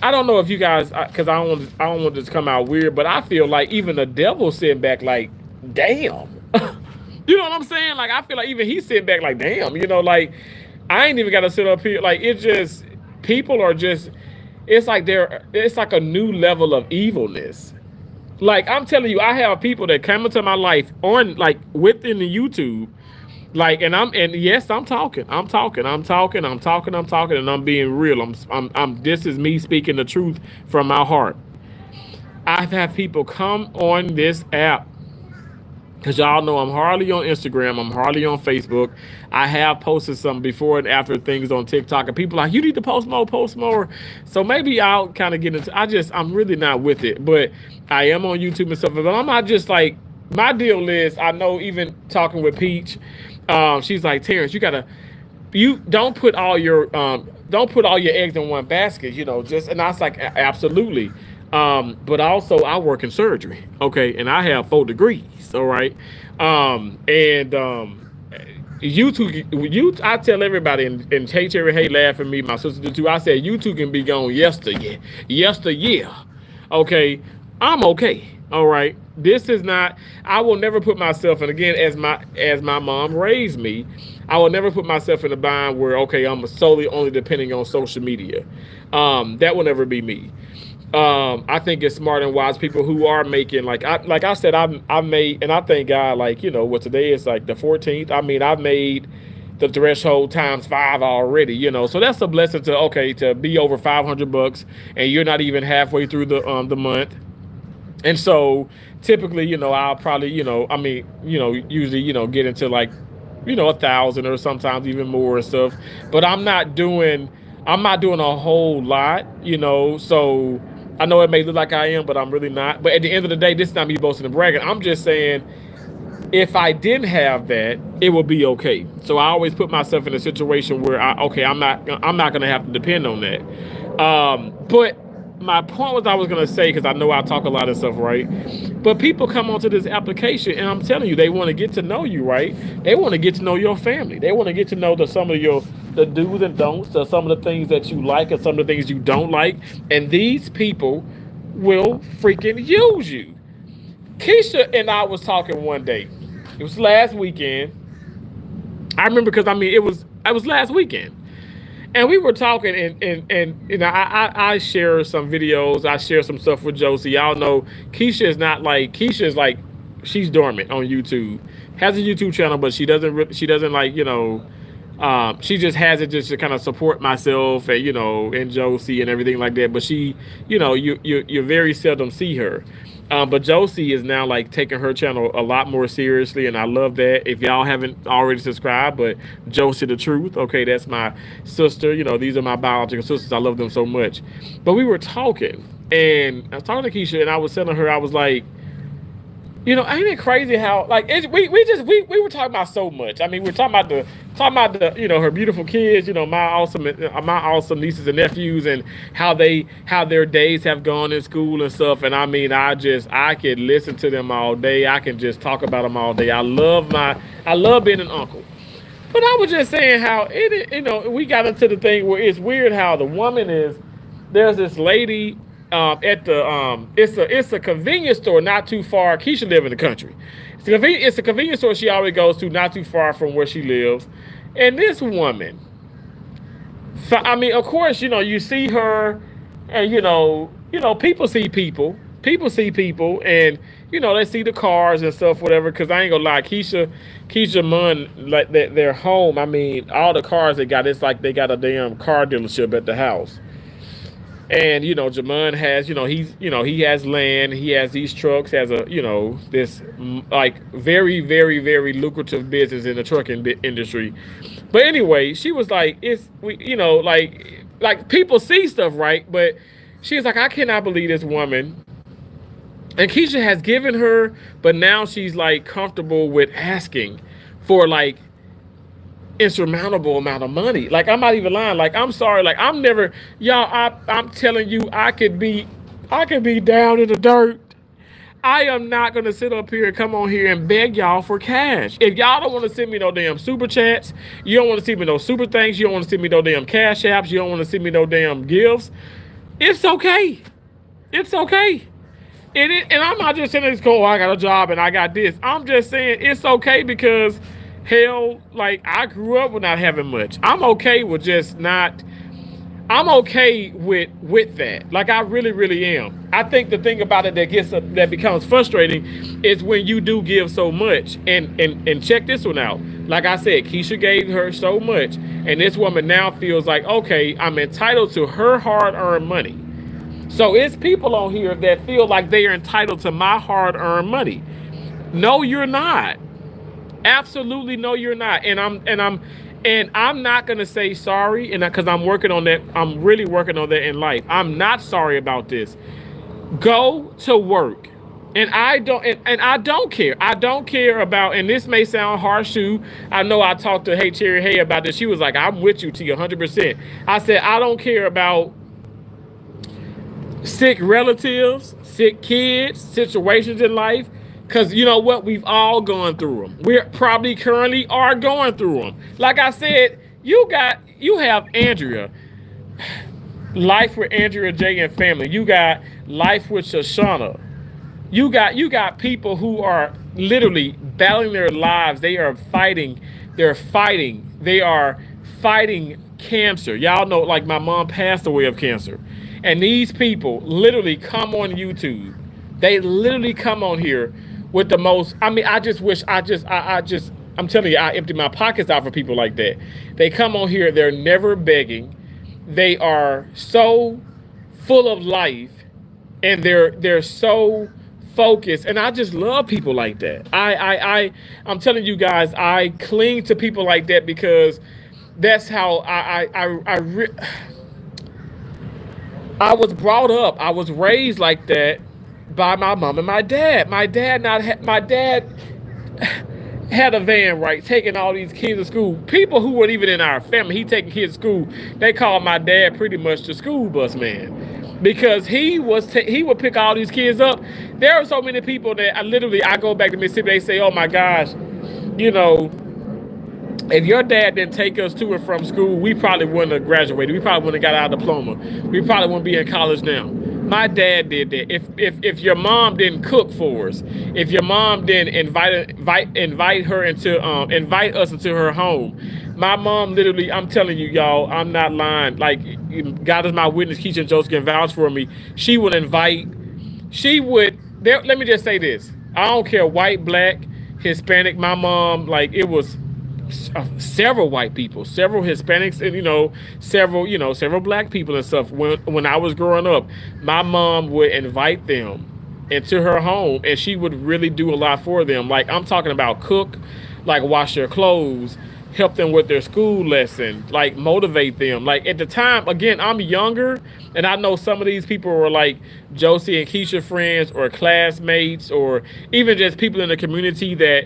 I don't know if you guys, because I don't want this to come out weird, but I feel like even the devil sitting back like, damn, you know what I'm saying? Like, I feel like even he's sitting back like, damn, you know, like, I ain't even got to sit up here. Like, it just, people are just, it's like a new level of evilness. Like, I'm telling you, I have people that come into my life on, like, within the YouTube, like, and yes, I'm talking, and I'm being real. This is me speaking the truth from my heart. I've had people come on this app, because y'all know I'm hardly on Instagram, I'm hardly on Facebook. I have posted some before and after things on TikTok, and people are like, you need to post more, post more. So maybe I'll kind of get into, I'm really not with it, but I am on YouTube and stuff. But I'm not just like, my deal is, I know even talking with Peach, she's like, Terrence, you don't put all your eggs in one basket, you know, just, and I was like, Absolutely. But also I work in surgery, okay, and I have 4 degrees, all right. And I tell everybody, and Hey Cherry Hey laugh at me, my sister did too. I said, you two can be gone yesteryear. Okay, I'm okay. All right. This is not, I will never put myself, and again, as my mom raised me, I will never put myself in a bind where, okay, I'm solely only depending on social media. That will never be me. I think it's smart and wise people who are making, like I said, I've made, and I thank God, like, you know what, today is like the 14th. I mean, I've made the threshold times 5 already, you know, so that's a blessing to be over $500, and you're not even halfway through the month. And so typically, you know, I'll probably, you know, I mean, you know, usually, you know, get into like, you know, 1,000 or sometimes even more and stuff. But I'm not doing a whole lot, you know. So I know it may look like I am, but I'm really not. But at the end of the day, this is not me boasting and bragging. I'm just saying, if I didn't have that, it would be okay. So I always put myself in a situation where I'm not gonna have to depend on that. But my point was, I was gonna say, because I know I talk a lot of stuff, right? But people come onto this application, and I'm telling you, they want to get to know you, right? They want to get to know your family. They want to get to know some of the do's and don'ts, some of the things that you like and some of the things you don't like. And these people will freaking use you. Keisha and I was talking one day. It was last weekend. I remember, because I mean, it was last weekend. And we were talking, and you know, I share some videos, I share some stuff with Josie. Y'all know Keisha is not like, Keisha is like she's dormant on YouTube. Has a YouTube channel, but she doesn't like, she just has it just to kind of support myself and, and Josie and everything like that. But she, you very seldom see her. But Josie is now like taking her channel a lot more seriously, and I love that. If y'all haven't already subscribed, but Josie the Truth, okay, that's my sister. These are my biological sisters. I love them so much. But we were talking, and I was talking to Keisha, and I was telling her, I was like, ain't it crazy how like we were talking about so much. I mean, we're talking about the her beautiful kids, my awesome nieces and nephews, and how their days have gone in school and stuff. And I mean, I could listen to them all day. I can just talk about them all day. I love being an uncle. But I was just saying how we got into the thing where it's weird how the woman is. There's this lady at the it's a convenience store not too far. Keisha live in the country. It's a convenience store she always goes to not too far from where she lives. And this woman, I mean, of course, you see her, and people see people. People see people, and they see the cars and stuff, whatever. Because I ain't gonna lie, Keisha Munn, like their home. I mean, all the cars they got, it's like they got a damn car dealership at the house. And Jamon has, he has land, he has these trucks, has a, this like very, very, very lucrative business in the trucking industry. But anyway, she was like, like people see stuff, right? But she was like, I cannot believe this woman. And Keisha has given her, but now she's like comfortable with asking for like insurmountable amount of money. Like, I'm not even lying. Like, I'm sorry. Like, I'm never, y'all, I'm telling you, I could be down in the dirt. I am not going to sit up here and come on here and beg y'all for cash. If y'all don't want to send me no damn super chats, you don't want to send me no super thanks, you don't want to send me no damn cash apps, you don't want to send me no damn gifts, it's okay. It's okay. And I'm not just saying this, oh, I got a job and I got this. I'm just saying it's okay because hell, like, I grew up with not having much. I'm okay with I'm okay with that. Like, I really, really am. I think the thing about it that becomes frustrating is when you do give so much. And check this one out. Like I said, Keisha gave her so much, and this woman now feels like, okay, I'm entitled to her hard-earned money. So it's people on here that feel like they are entitled to my hard-earned money. No, you're not. Absolutely, no, you're not. And I'm not gonna say sorry, and because I'm working on that. I'm really working on that in life. I'm not sorry about this. Go to work, and I don't care. I don't care about. And this may sound harsh too. I know I talked to Hey Cherry Hey about this. She was like, "I'm with you to 100%." I said, I don't care about sick relatives, sick kids, situations in life. Because you know what? We've all gone through them. We're probably currently are going through them. Like I said, you have Andrea. Life with Andrea J and family. You got life with Shoshana. You got people who are literally battling their lives. They are fighting. They're fighting. They are fighting cancer. Y'all know, like, my mom passed away of cancer. And these people literally come on YouTube. They literally come on here with the most, I mean, I just wish, I'm telling you, I empty my pockets out for people like that. They come on here, they're never begging. They are so full of life, and they're so focused. And I just love people like that. I'm telling you guys, I cling to people like that because that's how I was brought up. I was raised like that by my mom and my dad. My dad had a van, right, taking all these kids to school. People who weren't even in our family, he taking kids to school. They called my dad pretty much the school bus man because he would pick all these kids up. There are so many people that I go back to Mississippi. They say, "Oh my gosh, if your dad didn't take us to and from school, we probably wouldn't have graduated. We probably wouldn't have got our diploma. We probably wouldn't be in college now." My dad did that. If your mom didn't cook for us, if your mom didn't invite us into her home, my mom literally, I'm telling you, y'all, I'm not lying. Like, God is my witness. Keisha and Joseph can vouch for me. Let me just say this. I don't care, white, black, Hispanic. My mom, like, it was several white people, several Hispanics, and several black people and stuff. When I was growing up, my mom would invite them into her home, and she would really do a lot for them. Like, I'm talking about cook, like wash their clothes, help them with their school lesson, like motivate them. Like, at the time, again, I'm younger, and I know some of these people were like Josie and Keisha friends or classmates, or even just people in the community that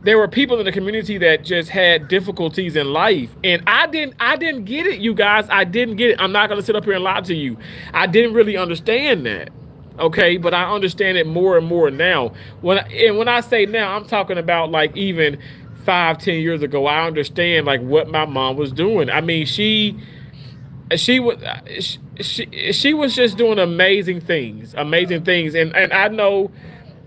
there were people in the community that just had difficulties in life. And I didn't get it, you guys. I didn't get it. I'm not gonna sit up here and lie to you. I didn't really understand that. Okay, but I understand it more and more now. When I say now, I'm talking about like even 5, 10 years ago. I understand like what my mom was doing. I mean, she was she was just doing amazing things. And I know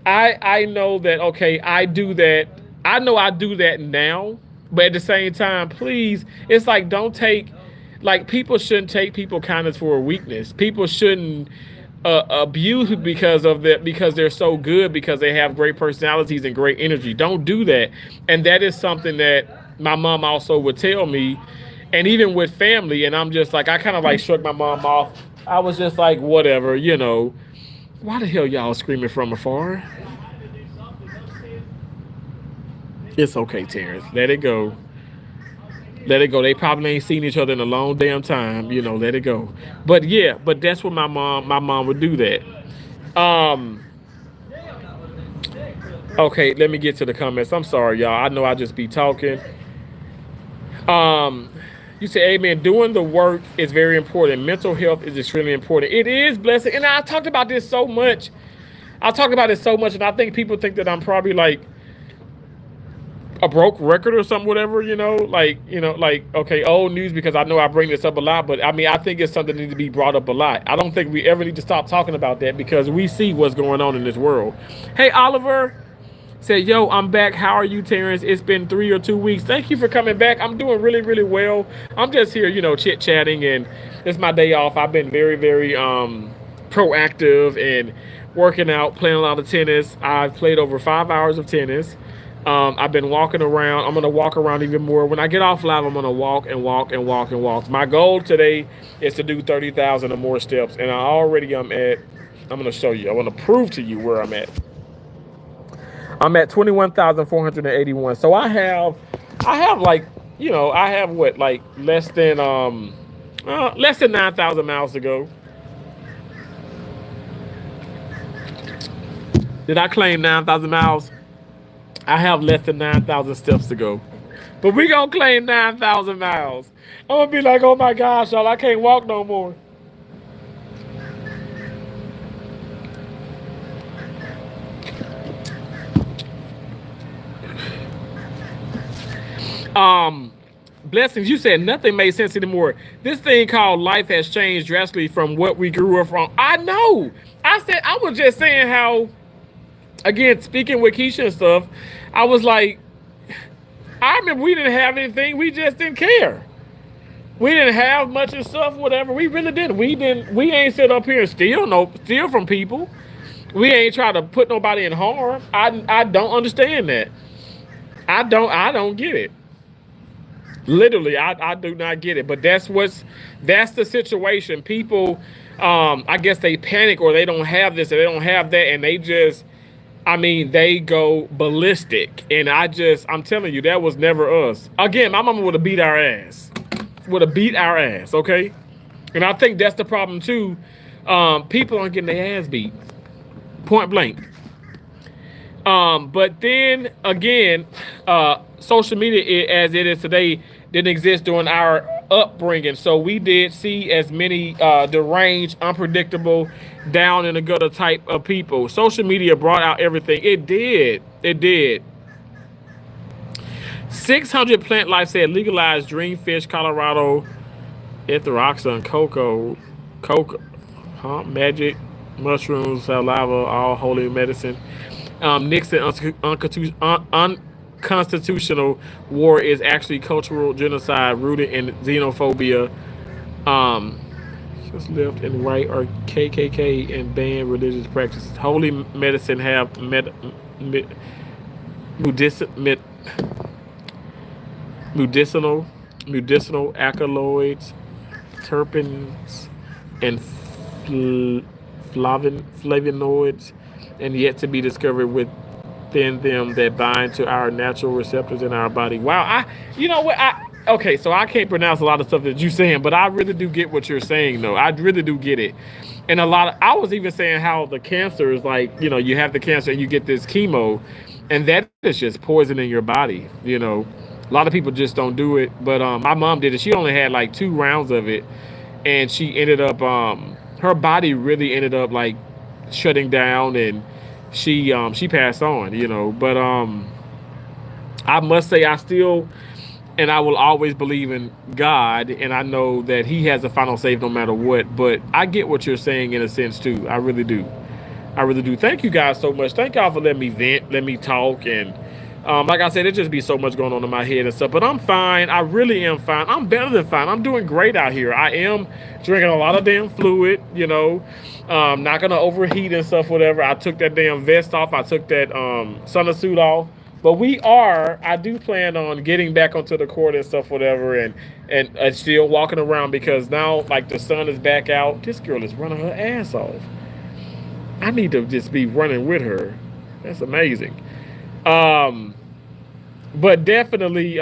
that, okay, I do that. I know I do that now, but at the same time, please, it's like, don't take, like, people shouldn't take people kindness for a weakness. People shouldn't abuse because of that, because they're so good, because they have great personalities and great energy. Don't do that. And that is something that my mom also would tell me, and even with family. And I'm just like, I kind of like shook my mom off. I was just like, whatever, you know. Why the hell y'all screaming from afar? It's okay, Terrence. Let it go. Let it go. They probably ain't seen each other in a long damn time. Let it go. But yeah, but that's what my mom would do that. Um, okay, let me get to the comments. I'm sorry, y'all. I know I just be talking. Um, you say, amen. Doing the work is very important. Mental health is extremely important. It is, blessing. And I talked about this so much. And I think people think that I'm probably like a broke record or something, whatever, like, okay, old news, because I know I bring this up a lot, but I mean, I think it's something that needs to be brought up a lot. I don't think we ever need to stop talking about that, because we see what's going on in this world. Hey, Oliver said, yo, I'm back. How are you, Terrence? It's been 3 or 2 weeks. Thank you for coming back. I'm doing really, really well. I'm just here, chit-chatting, and it's my day off. I've been very, very proactive and working out, playing a lot of tennis. I've played over 5 hours of tennis. I've been walking around. I'm going to walk around even more. When I get off live, I'm going to walk and walk and walk and walk. My goal today is to do 30,000 or more steps. And I'm going to show you. I want to prove to you where I'm at. I'm at 21,481. So I have like, I have what, like less than 9,000 miles to go. Did I claim 9,000 miles? I have less than 9,000 steps to go. But we gonna claim 9,000 miles. I'm gonna be like, oh my gosh, y'all, I can't walk no more. Blessings, you said nothing made sense anymore. This thing called life has changed drastically from what we grew up from. I know. I was just saying how, again, speaking with Keisha and stuff, I was like, I remember we didn't have anything. We just didn't care. We didn't have much of stuff, whatever. We really didn't. We ain't sit up here and steal from people. We ain't try to put nobody in harm. I don't understand that. I don't get it. Literally, I do not get it. But that's the situation. People, I guess they panic, or they don't have this or they don't have that, and they just, they go ballistic. And I'm telling you, that was never us. Again, my mama would have beat our ass. Okay? And I think that's the problem too. People aren't getting their ass beat. Point blank. But then again, social media, as it is today, didn't exist during our upbringing. So we did see as many deranged, unpredictable, down in the gutter type of people. Social media brought out everything. It did. 600 Plant Life said legalized Dreamfish, Colorado, Etheroxa, and cocoa, magic, mushrooms, saliva, all holy medicine. Nixon unconstitutional war is actually cultural genocide rooted in xenophobia. Just left and right are KKK and banned religious practices. Holy medicine have medicinal, medicinal, medicinal alkaloids, terpenes, and flavonoids, and yet to be discovered within them that bind to our natural receptors in our body. Wow, you know what, okay, so I can't pronounce a lot of stuff that you're saying, but I really do get what you're saying, though. I really do get it. And I was even saying how the cancer is like, you have the cancer and you get this chemo, and that is just poison in your body. A lot of people just don't do it, but my mom did it. She only had like 2 rounds of it, and she ended up, her body really ended up like shutting down, and she passed on. But I must say I still and I will always believe in God, and I know that He has the final say no matter what. But I get what you're saying in a sense too. I really do. I really do. Thank you guys so much. Thank y'all for letting me vent, let me talk, and like I said, it just be so much going on in my head and stuff. But I'm fine. I really am fine. I'm better than fine. I'm doing great out here. I am drinking a lot of damn fluid. Not gonna overheat and stuff. Whatever. I took that damn vest off. I took that sauna suit off. But I do plan on getting back onto the court and stuff, whatever, and still walking around because now, like, the sun is back out. This girl is running her ass off. I need to just be running with her. That's amazing. But definitely,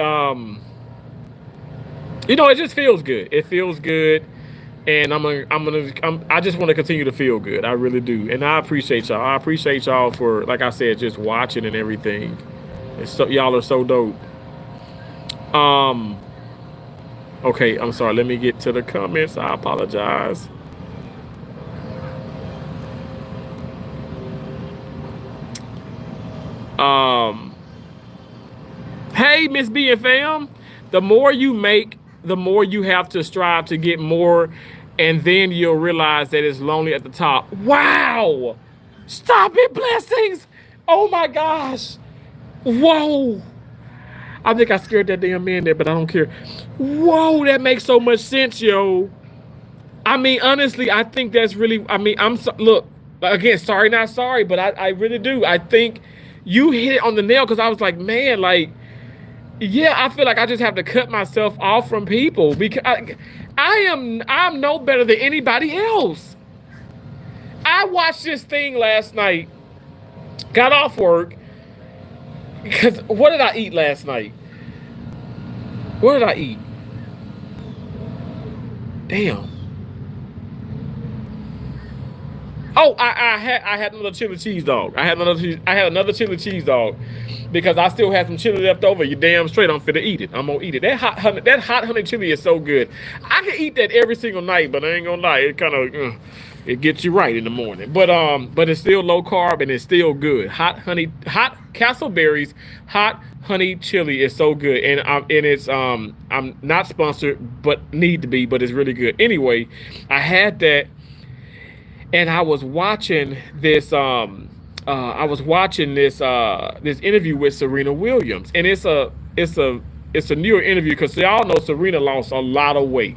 it just feels good. It feels good. And I just want to continue to feel good. I really do. And I appreciate y'all. I appreciate y'all for, like I said, just watching and everything. Y'all are so dope. Okay, I'm sorry. Let me get to the comments. I apologize. Hey, Miss B and fam. The more you make, the more you have to strive to get more, and then you'll realize that it's lonely at the top. Wow! Stop it, blessings! Oh my gosh! Whoa! I think I scared that damn man there, but I don't care. Whoa, that makes so much sense, yo. I mean, honestly, I think that's really, look, again, sorry, not sorry, but I really do. I think you hit it on the nail because I was like, man, like, yeah, I feel like I just have to cut myself off from people because I'm no better than anybody else. I watched this thing last night, got off work, because what did I eat last night? What did I eat? Damn. Oh, I had another chili cheese dog. I had another chili cheese dog because I still had some chili left over. You damn straight, I'm finna eat it. I'm gonna eat it. That hot honey chili is so good. I can eat that every single night, but I ain't gonna lie, it kind of it gets you right in the morning. But it's still low carb and it's still good. Hot Castleberry's hot honey chili is so good, and it's I'm not sponsored, but need to be, but it's really good. Anyway, I had that. And I was watching this. This interview with Serena Williams, and it's a newer interview because y'all know Serena lost a lot of weight,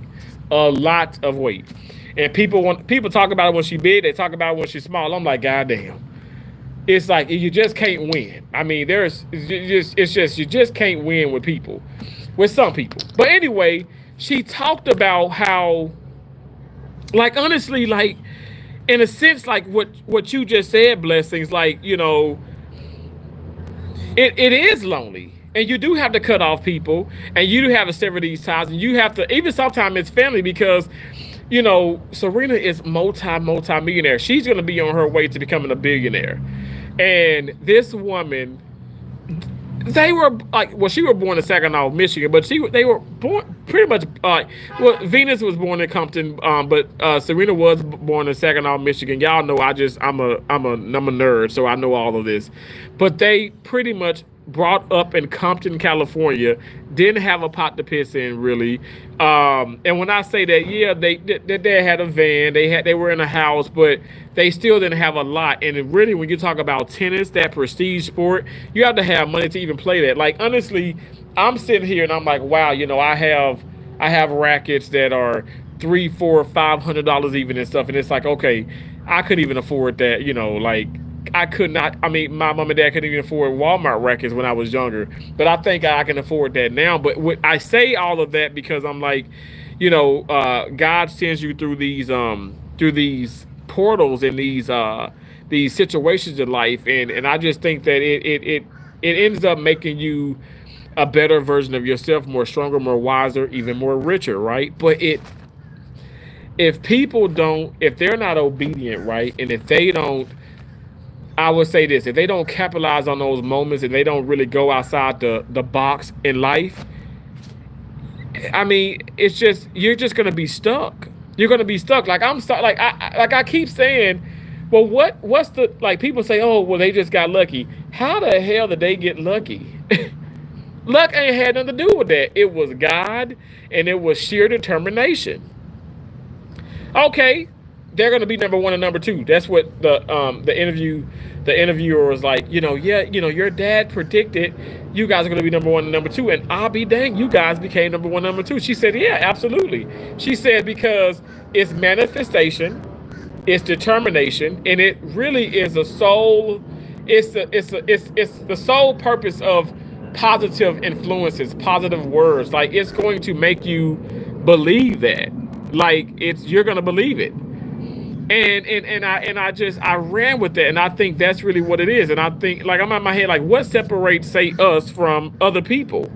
and people talk about it when she's big. They talk about it when she's small. I'm like, God damn. It's like you just can't win. I mean, you just can't win with some people. But anyway, she talked about how, like, honestly, like, in a sense, like what you just said, blessings, like, it is lonely, and you do have to cut off people, and you do have to sever these ties, and you have to, even sometimes it's family, because Serena is multi-millionaire. She's going to be on her way to becoming a billionaire, and this woman, they were like, well, she was born in Saginaw, Michigan, but they were born pretty much Venus was born in Compton, but Serena was born in Saginaw, Michigan. Y'all know I'm a nerd, so I know all of this. But they pretty much brought up in Compton, California, didn't have a pot to piss in, really. And when I say that, yeah, they had a van, they were in a house, but they still didn't have a lot. And really, when you talk about tennis, that prestige sport, you have to have money to even play that. Like, honestly, I'm sitting here and I'm like, wow, I have rackets that are $300, $400, $500 even and stuff, and it's like, okay, I couldn't even afford that, like, I could not. I mean, my mom and dad couldn't even afford Walmart records when I was younger, but I think I can afford that now. But I say all of that because I'm like, God sends you through these portals and these situations in life, and I just think that it ends up making you a better version of yourself, more stronger, more wiser, even more richer, right? But if people don't, if they're not obedient, right, and if they don't, I would say this: if they don't capitalize on those moments and they don't really go outside the box in life, I mean, it's just you're just gonna be stuck. You're gonna be stuck. Like I'm stuck. Like I keep saying, well, what's the like? People say, oh, well, they just got lucky. How the hell did they get lucky? Luck ain't had nothing to do with that. It was God, and it was sheer determination. Okay, they're gonna be number one and number two. That's what the interviewer was like, yeah, your dad predicted you guys are gonna be number one and number two, and I'll be dang, you guys became number one, number two. She said, yeah, absolutely. She said because it's manifestation, it's determination, and it really is a soul. It's the sole purpose of positive influences, positive words. Like it's going to make you believe that. Like you're gonna believe it. And I ran with that, and I think that's really what it is. And I think like I'm in my head like what separates say us from other people?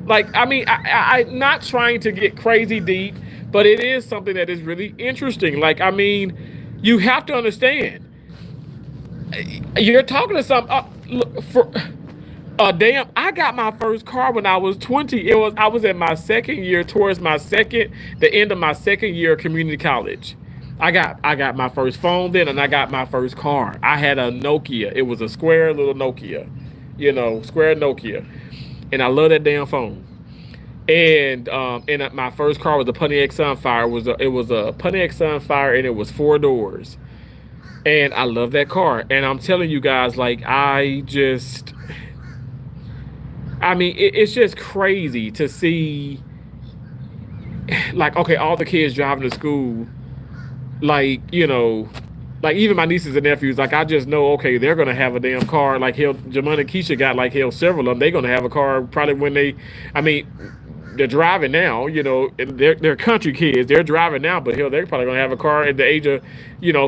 Like I mean I'm not trying to get crazy deep, but it is something that is really interesting. Like I mean, you have to understand. You're talking to some for damn. I got my first car when I was 20. I was in my second year, towards the end of my second year of community college. I got my first phone then, and I got my first car. I had a Nokia. It was a square little Nokia, square Nokia, and I love that damn phone. And my first car was a Pontiac Sunfire. It was a Pontiac Sunfire, and it was 4 doors. And I love that car. And I'm telling you guys, like it's just crazy to see, like, okay, all the kids driving to school, like, like even my nieces and nephews, like I just know, okay, they're gonna have a damn car. Like Jamon and Keisha got like several of them. They're gonna have a car probably when they're driving now, they're country kids. They're driving now, but they're probably going to have a car at the age of,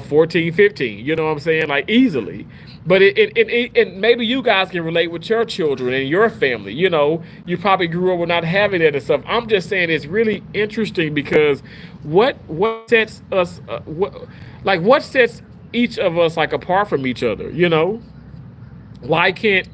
14, 15. You know what I'm saying? Like easily. But and maybe you guys can relate with your children and your family. You probably grew up with not having that and stuff. I'm just saying it's really interesting because what sets us, what sets each of us like apart from each other, Why can't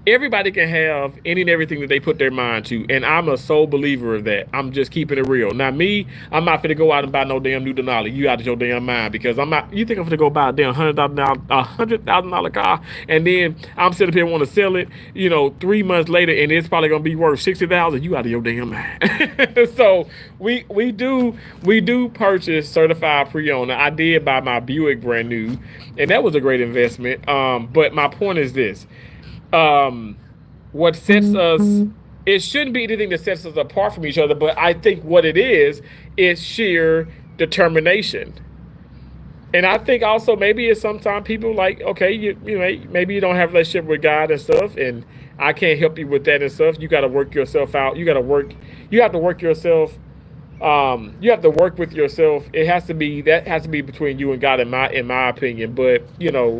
everybody can have any and everything that they put their mind to, and I'm a sole believer of that. I'm just keeping it real. Now, me, I'm not finna go out and buy no damn new Denali. You out of your damn mind because I'm not. You think I'm finna go buy a damn $100,000 car, and then I'm sitting up here want to sell it, 3 months later, and it's probably gonna be worth $60,000. You out of your damn mind. So we do purchase certified pre-owned. I did buy my Buick brand new, and that was a great investment. But my point is this. What sets us, it shouldn't be anything that sets us apart from each other, but I think what it is sheer determination. And I think also maybe it's sometimes people like, okay, maybe you don't have a relationship with God and stuff, and I can't help you with that and stuff. You got to work yourself out. You have to work yourself. You have to work with yourself. That has to be between you and God, in my opinion. But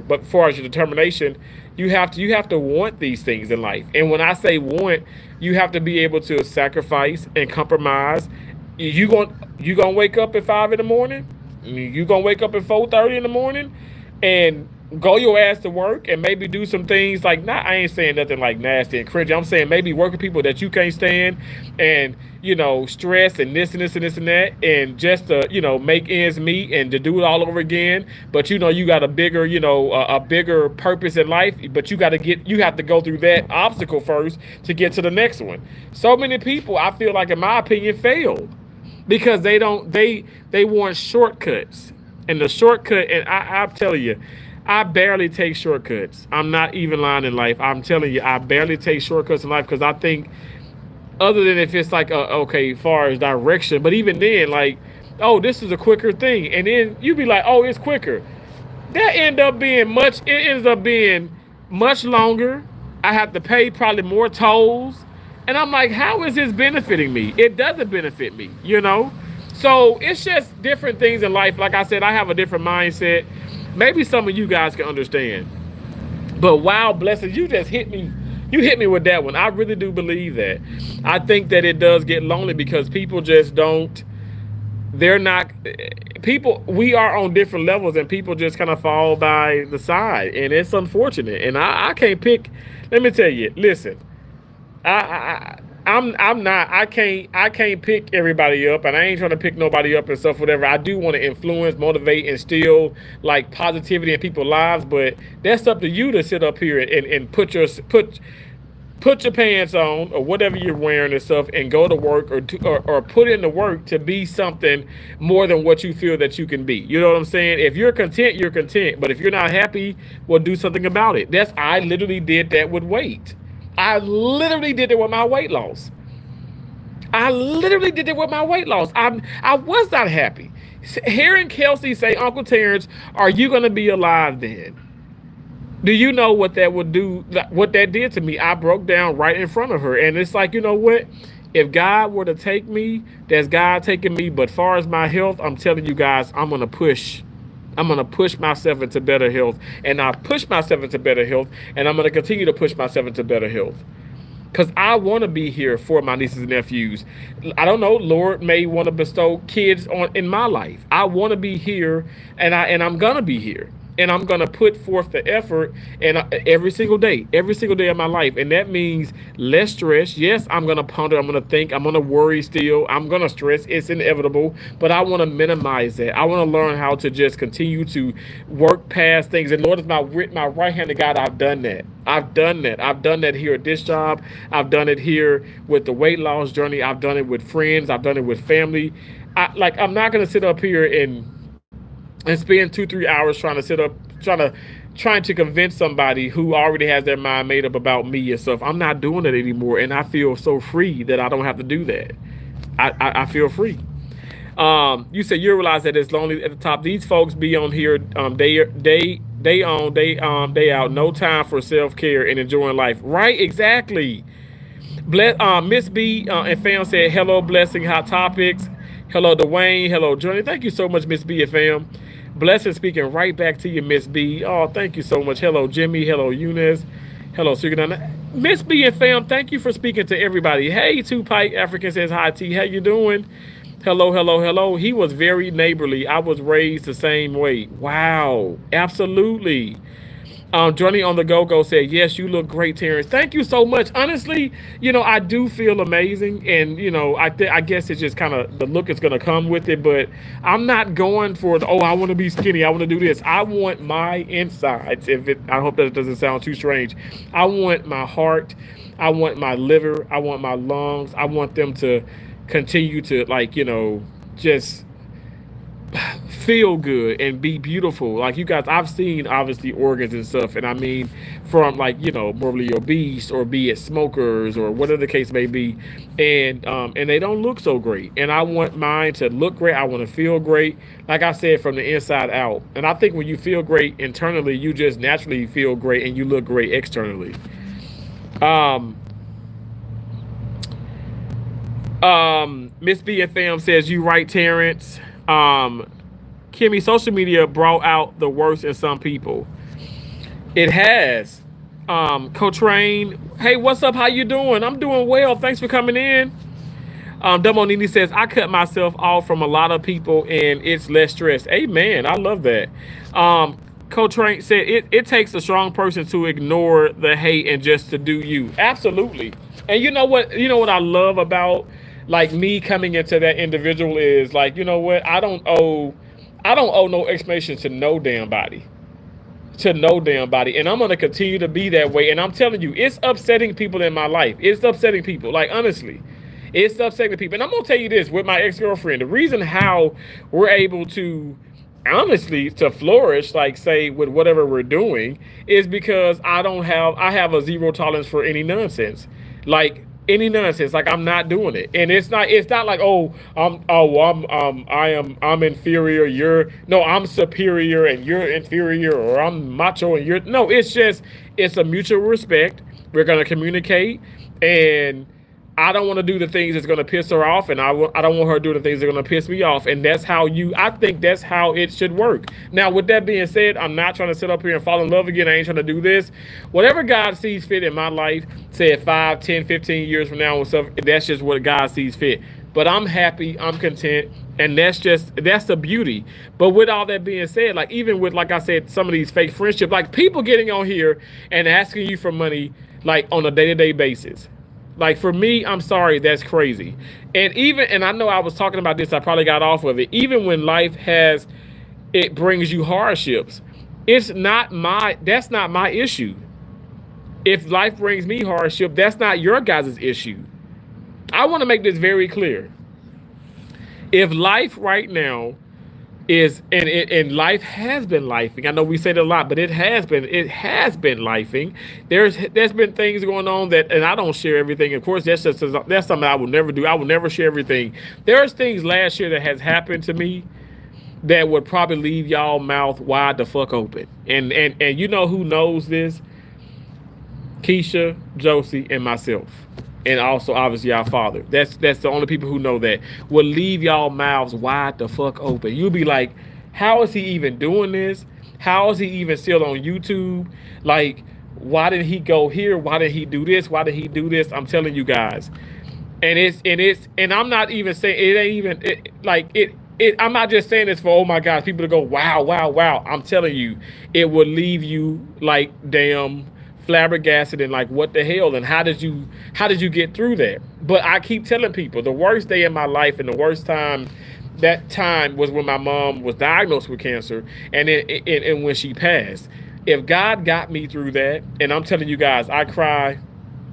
but as far as your determination, you have to want these things in life. And when I say want, you have to be able to sacrifice and compromise. You gonna wake up at 5 in the morning? You gonna wake up at 4:30 in the morning and go your ass to work and maybe do some things like, I ain't saying nothing like nasty and cringy. I'm saying maybe work with people that you can't stand and, stress and this and this and this and that, and just to, make ends meet and to do it all over again. But, you got a bigger, a bigger purpose in life, but you have to go through that obstacle first to get to the next one. So many people, I feel like, in my opinion, failed because they want shortcuts. And the shortcut, and I'm telling you, I barely take shortcuts. I'm not even lying in life. I'm telling you, I barely take shortcuts in life because I think, other than if it's like, far as direction, but even then, like, oh, this is a quicker thing. And then you be like, oh, it's quicker. That end up being much. It ends up being much longer. I have to pay probably more tolls, and I'm like, how is this benefiting me? It doesn't benefit me, you know. So it's just different things in life. Like I said, I have a different mindset. Maybe some of you guys can understand. But wow, blessings, you just hit me. You hit me with that one. I really do believe that. I think that it does get lonely because people just don't, they're not, people, we are on different levels and people just kind of fall by the side. And it's unfortunate. And I can't pick, let me tell you, listen, I'm not, I can't pick everybody up, and I ain't trying to pick nobody up and stuff, whatever. I do want to influence, motivate, instill like positivity in people's lives, but that's up to you to sit up here and put your pants on or whatever you're wearing and stuff and go to work or put in the work to be something more than what you feel that you can be. You know what I'm saying? If you're content, you're content. But if you're not happy, well, do something about it. I literally did that with weight. I literally did it with my weight loss. I literally did it with my weight loss. I was not happy. Hearing Kelsey say, Uncle Terrence, are you going to be alive then? Do you know what that would do? What that did to me? I broke down right in front of her. And it's like, you know what? If God were to take me, that's God taking me. But far as my health, I'm telling you guys, I'm going to push. I'm going to push myself into better health. And I push myself into better health. And I'm going to continue to push myself into better health. Because I want to be here for my nieces and nephews. I don't know, Lord may want to bestow kids on in my life. I want to be here, and I'm gonna be here, and I'm gonna put forth the effort, and every single day of my life, and that means less stress. Yes, I'm gonna ponder, I'm gonna think, I'm gonna worry still, I'm gonna stress. It's inevitable, but I want to minimize that. I want to learn how to just continue to work past things. And Lord, is my right hand to God. I've done that. I've done that. I've done that here at this job. I've done it here with the weight loss journey. I've done it with friends. I've done it with family. I'm not gonna sit up here and spend 2-3 hours trying to convince somebody who already has their mind made up about me and stuff. I'm not doing it anymore, and I feel so free that I don't have to do that. I feel free. You said you realize that it's lonely at the top. These folks be on here day out, no time for self-care and enjoying life. Right, exactly. Miss B and fam said hello, blessing, hot topics. Hello, Dwayne. Hello, Johnny. Thank you so much, Miss B and fam. Blessing speaking right back to you, Miss B. Oh, thank you so much. Hello, Jimmy. Hello, Eunice. Hello, Sugar. Miss B and fam, thank you for speaking to everybody. Hey, Tupac African says hi, T. How you doing? Hello, hello, hello. He was very neighborly. I was raised the same way. Wow, absolutely. Johnny on the go said, yes, you look great, Terrence. Thank you so much. Honestly, I do feel amazing. And, I guess it's just kind of the look is going to come with it. But I'm not going for, I want to be skinny. I want to do this. I want my insides. I hope that doesn't sound too strange. I want my heart. I want my liver. I want my lungs. I want them to continue to, just feel good and be beautiful. Like you guys, I've seen obviously organs and stuff, and I mean from morbidly obese or be it smokers or whatever the case may be, and they don't look so great. And I want mine to look great. I want to feel great, like I said, from the inside out. And I think when you feel great internally, you just naturally feel great and you look great externally. Miss B and fam says you right, Terrence. Kimmy, social media brought out the worst in some people. It has. Cotrain, hey, what's up? How you doing? I'm doing well. Thanks for coming in. Nini says, I cut myself off from a lot of people and it's less stress. Amen. I love that. Cotrain said, it takes a strong person to ignore the hate and just to do you. Absolutely. And you know what I love about me coming into that individual is what? I don't owe no explanation to no damn body. And I'm going to continue to be that way. And I'm telling you, it's upsetting people in my life. It's upsetting people. Honestly, it's upsetting people. And I'm going to tell you this with my ex-girlfriend, the reason how we're able to honestly to flourish, say with whatever we're doing, is because I have a zero tolerance for any nonsense. any nonsense. Like, I'm not doing it. And it's not like, oh, I'm inferior, you're no, I'm superior and you're inferior, or I'm macho and you're no, it's just, it's a mutual respect. We're gonna communicate, and I don't want to do the things that's going to piss her off, and I don't want her to do the things that are going to piss me off. And that's how I think that's how it should work. Now, with that being said, I'm not trying to sit up here and fall in love again. I ain't trying to do this. Whatever God sees fit in my life, say 5, 10, 15 years from now, and stuff, that's just what God sees fit. But I'm happy, I'm content, and that's the beauty. But with all that being said, like, even with, like I said, some of these fake friendships, like people getting on here and asking you for money, like on a day-to-day basis. Like, for me, I'm sorry, that's crazy. And I know I was talking about this, I probably got off of it. Even when it brings you hardships, that's not my issue. If life brings me hardship, that's not your guys' issue. I want to make this very clear. If life right now and life has been lifing. I know we say it a lot, but it has been lifing. There's been things going on that, and I don't share everything. Of course, that's something I will never do. I will never share everything. There's things last year that has happened to me that would probably leave y'all mouth wide the fuck open. And you know who knows this? Keisha, Josie, and myself. And also, obviously, our father. That's the only people who know that. Will leave y'all mouths wide the fuck open. You'll be like, how is he even doing this? How is he even still on YouTube? Like, why did he go here? Why did he do this? Why did he do this? I'm telling you guys. And I'm not even saying, it ain't even, I'm not just saying this for, oh my gosh, people to go, wow, wow, wow. I'm telling you, it will leave you like damn flabbergasted and like, what the hell, and how did you get through that? But I keep telling people, the worst day in my life and the worst time, that time was when my mom was diagnosed with cancer, and when she passed. If God got me through that, and I'm telling you guys, I cry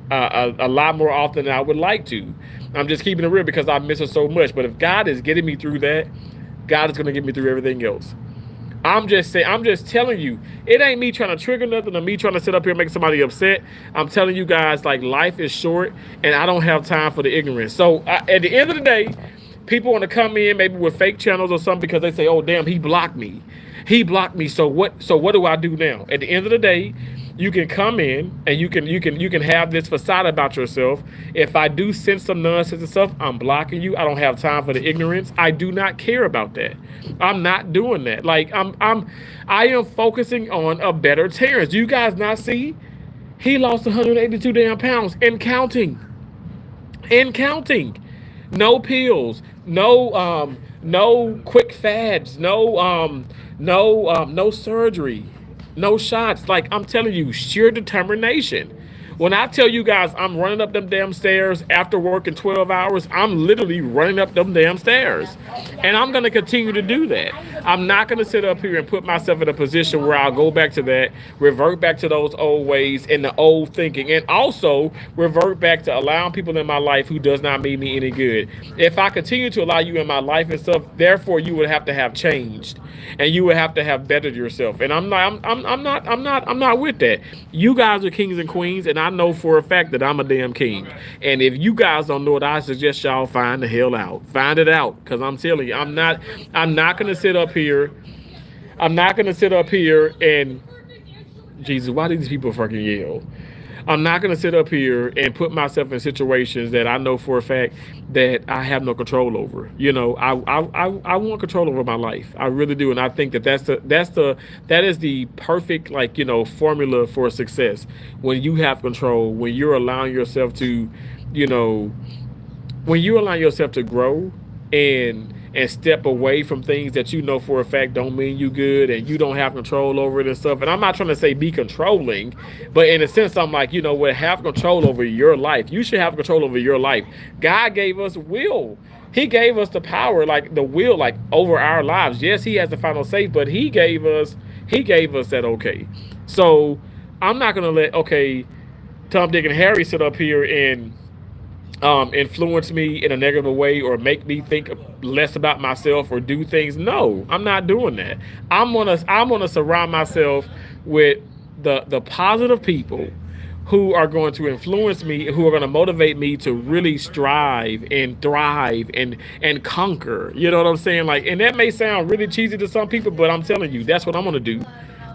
a lot more often than I would like to. I'm just keeping it real because I miss her so much. But if God is getting me through that, God is going to get me through everything else. I'm just telling you, it ain't me trying to trigger nothing or me trying to sit up here and make somebody upset. I'm telling you guys, like, life is short and I don't have time for the ignorance. So at the end of the day, people want to come in maybe with fake channels or something because they say, oh, damn, he blocked me. He blocked me. So what do I do now? At the end of the day, you can come in and you can have this facade about yourself. If I do sense some nonsense and stuff, I'm blocking you. I don't have time for the ignorance. I do not care about that. I'm not doing that. Like, I am focusing on a better Terrence. Do you guys not see? He lost 182 damn pounds and counting. No pills, no quick fads, no surgery, no shots. Like, I'm telling you, sheer determination. When I tell you guys I'm running up them damn stairs after working 12 hours, I'm literally running up them damn stairs. And I'm going to continue to do that. I'm not going to sit up here and put myself in a position where I'll go back to that, revert back to those old ways and the old thinking, and also revert back to allowing people in my life who does not mean me any good. If I continue to allow you in my life and stuff, therefore you would have to have changed and you would have to have bettered yourself. And I'm not with that. You guys are kings and queens, and I know for a fact that I'm a damn king. And if you guys don't know it, I suggest y'all find the hell out. Find it out. Because I'm telling you, I'm not gonna sit up here. I'm not gonna sit up here and Jesus, why do these people fucking yell? I'm not going to sit up here and put myself in situations that I know for a fact that I have no control over. You know, I want control over my life. I really do. And I think that that is the perfect, like, you know, formula for success. When you have control, when you're allowing yourself to, you know, when you allow yourself to grow and step away from things that you know for a fact don't mean you good and you don't have control over it and stuff. And I'm not trying to say be controlling, but in a sense, I'm like, you know what, have control over your life. You should have control over your life. God gave us will. He gave us the power, like the will, like over our lives. Yes, he has the final say, but he gave us that okay. So I'm not going to let, okay, Tom, Dick, and Harry sit up here and influence me in a negative way or make me think less about myself or do things. No, I'm not doing that. I'm gonna surround myself with the positive people who are going to influence me, who are going to motivate me to really strive and thrive and conquer. You know what I'm saying? Like, and that may sound really cheesy to some people, but I'm telling you, that's what I'm going to do.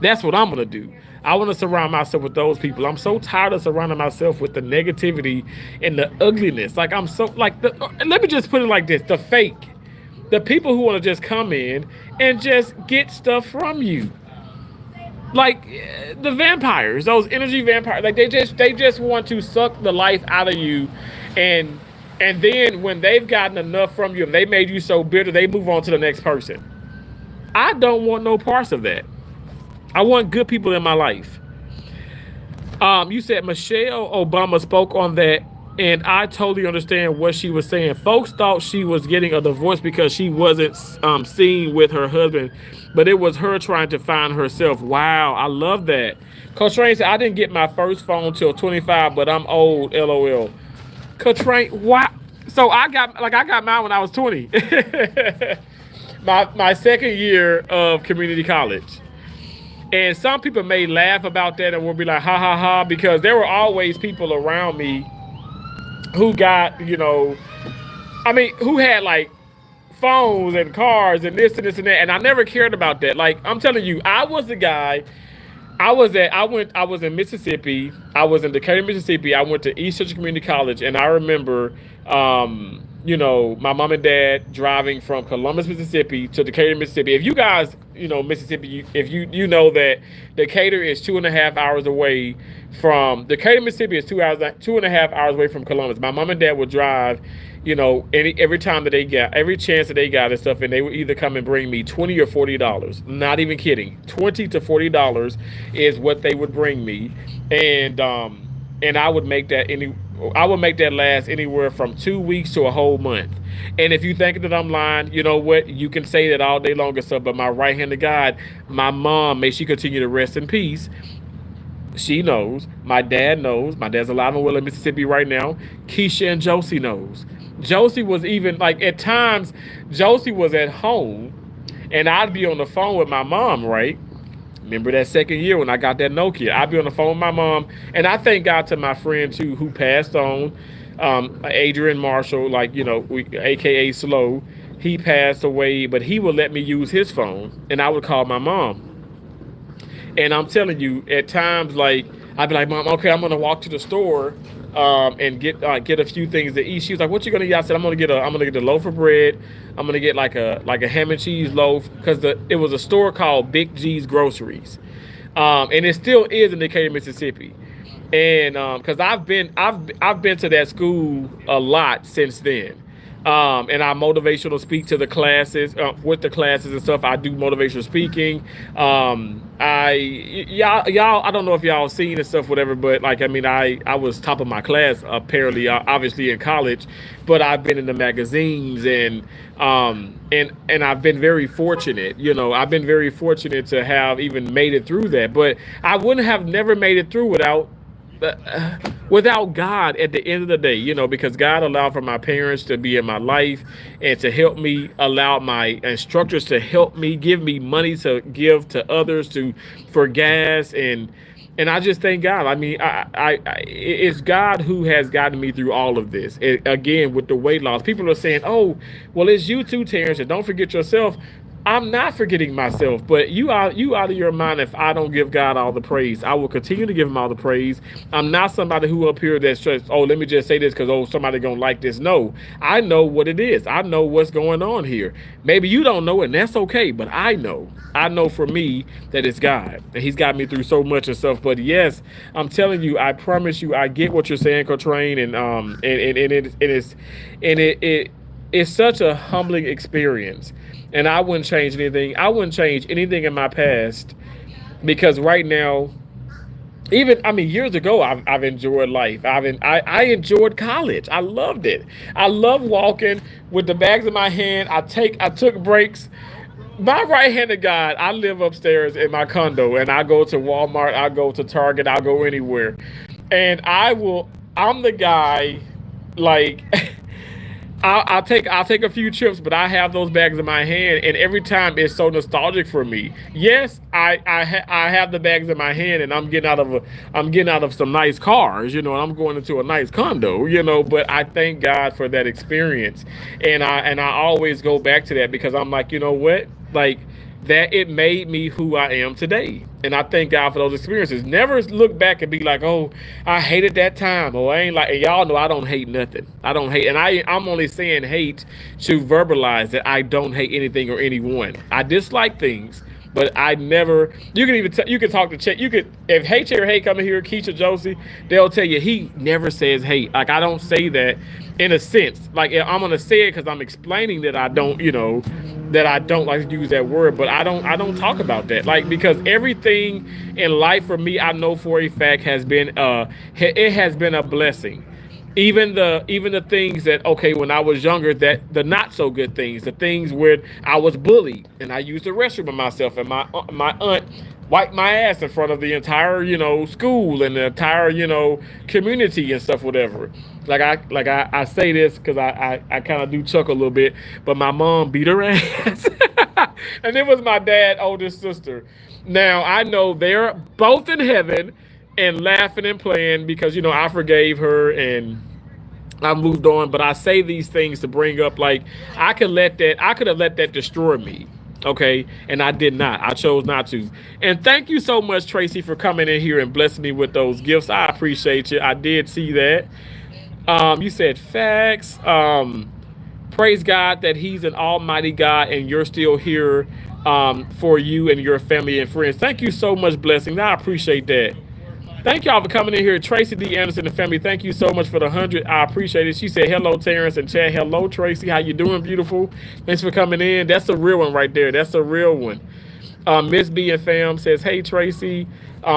That's what I'm gonna do. I want to surround myself with those people. I'm so tired of surrounding myself with the negativity and the ugliness. Like I'm so like the. Let me just put it like this: the fake, the people who want to just come in and just get stuff from you, like the vampires, those energy vampires. Like they just want to suck the life out of you, and and then when they've gotten enough from you and they made you so bitter, they move on to the next person. I don't want no parts of that. I want good people in my life. You said Michelle Obama spoke on that, and I totally understand what she was saying. Folks thought she was getting a divorce because she wasn't seen with her husband, but it was her trying to find herself. Wow, I love that. Coach Rain said, I didn't get my first phone till 25, but I'm old, LOL. Coach Rain, why? So I got mine when I was 20. My second year of community college. And some people may laugh about that and will be like, ha ha ha, because there were always people around me who got, I mean, who had like phones and cars and this and this and that. And I never cared about that. Like, I'm telling you, I was the guy. I was in Mississippi. I was in Decatur, Mississippi. I went to East Central Community College, and I remember, my mom and dad driving from Columbus, Mississippi to Decatur, Mississippi. If you guys, Mississippi, if you know that Decatur is 2.5 hours away from Decatur, Mississippi is 2.5 hours away from Columbus. My mom and dad would drive, every time that they got, every chance that they got and stuff, and they would either come and bring me $20 or $40. Not even kidding, $20 to $40 is what they would bring me, and I would make that last anywhere from 2 weeks to a whole month. And if you think that I'm lying, you know what? You can say that all day long and stuff. But my right hand of God, my mom, may she continue to rest in peace. She knows. My dad knows. My dad's alive and well in Mississippi right now. Keisha and Josie knows. Josie was even like at times, Josie was at home and I'd be on the phone with my mom, right? Remember that second year when I got that Nokia? I'd be on the phone with my mom, and I thank God to my friend too who passed on, Adrian Marshall, AKA Slow. He passed away, but he would let me use his phone, and I would call my mom. And I'm telling you, at times, like I'd be like, "Mom, okay, I'm gonna walk to the store, and get a few things to eat." She was like, "What you gonna eat?" I said, I'm gonna get a loaf of bread. I'm gonna get like a ham and cheese loaf because it was a store called Big G's Groceries, and it still is in Decatur, Mississippi. And because I've been to that school a lot since then. And I motivational speak to the classes, with the classes and stuff. I do motivational speaking. Y'all, I don't know if y'all seen and stuff, whatever, but I was top of my class apparently, obviously in college, but I've been in the magazines and I've been very fortunate. I've been very fortunate to have even made it through that. But I wouldn't have never made it through without God at the end of the day, because God allowed for my parents to be in my life and to help me, allowed my instructors to help me, give me money to give to others for gas, and I just thank God. I mean, it's God who has gotten me through all of this. Again, with the weight loss, people are saying, "Oh, well, it's you too, Terrence, and don't forget yourself." I'm not forgetting myself, but you out of your mind if I don't give God all the praise. I will continue to give him all the praise. I'm not somebody who up here that's just, oh, let me just say this because somebody gonna like this. No, I know what it is. I know what's going on here. Maybe you don't know it, and that's okay, but I know. I know for me that it's God, and he's got me through so much and stuff. But yes, I'm telling you, I promise you, I get what you're saying, Cotrain, it's such a humbling experience. And I wouldn't change anything. I wouldn't change anything in my past because right now, years ago, I've enjoyed life. I enjoyed college. I loved it. I love walking with the bags in my hand. I took breaks. My right hand of God, I live upstairs in my condo and I go to Walmart, I go to Target, I'll go anywhere. And I'm the guy, like, I'll take a few trips, but I have those bags in my hand, and every time it's so nostalgic for me. Yes, I have the bags in my hand, and I'm getting out of some nice cars, you know, and I'm going into a nice condo, you know. But I thank God for that experience, and I always go back to that because I'm like, you know what, like that it made me who I am today. And I thank God for those experiences. Never look back and be like, oh, I hated that time. Or I ain't like, and y'all know I don't hate nothing. I don't hate. And I'm only saying hate to verbalize that I don't hate anything or anyone. I dislike things, but I never, you can even, you can talk to Chet. You could, if Hate or Hate come in here, Keisha Josie, they'll tell you he never says hate. Like I don't say that in a sense. Like I'm going to say it because I'm explaining that I don't, you know, that I don't like to use that word, but I don't talk about that. Like because everything in life for me, I know for a fact has been it has been a blessing. Even the things that okay when I was younger, that the not so good things, the things where I was bullied and I used the restroom of myself, and my aunt wiped my ass in front of the entire, you know, school and the entire, you know, community and stuff, whatever. I say this because I kind of do chuckle a little bit, but my mom beat her ass, and it was my dad's oldest sister. Now I know they're both in heaven and laughing and playing because you know I forgave her and I moved on. But I say these things to bring up like I could have let that destroy me. Okay, and I did not. I chose not to. And thank you so much, Tracy, for coming in here and blessing me with those gifts. I appreciate you. I did see that. You said facts. Praise God that He's an almighty God and you're still here for you and your family and friends. Thank you so much, Blessing. I appreciate that. Thank y'all for coming in here. Tracy D. Anderson and family, thank you so much for the 100. I appreciate it. She said, hello, Terrence and Chad. Hello, Tracy. How you doing, beautiful? Thanks for coming in. That's a real one right there. That's a real one. Miss B and fam says, hey, Tracy.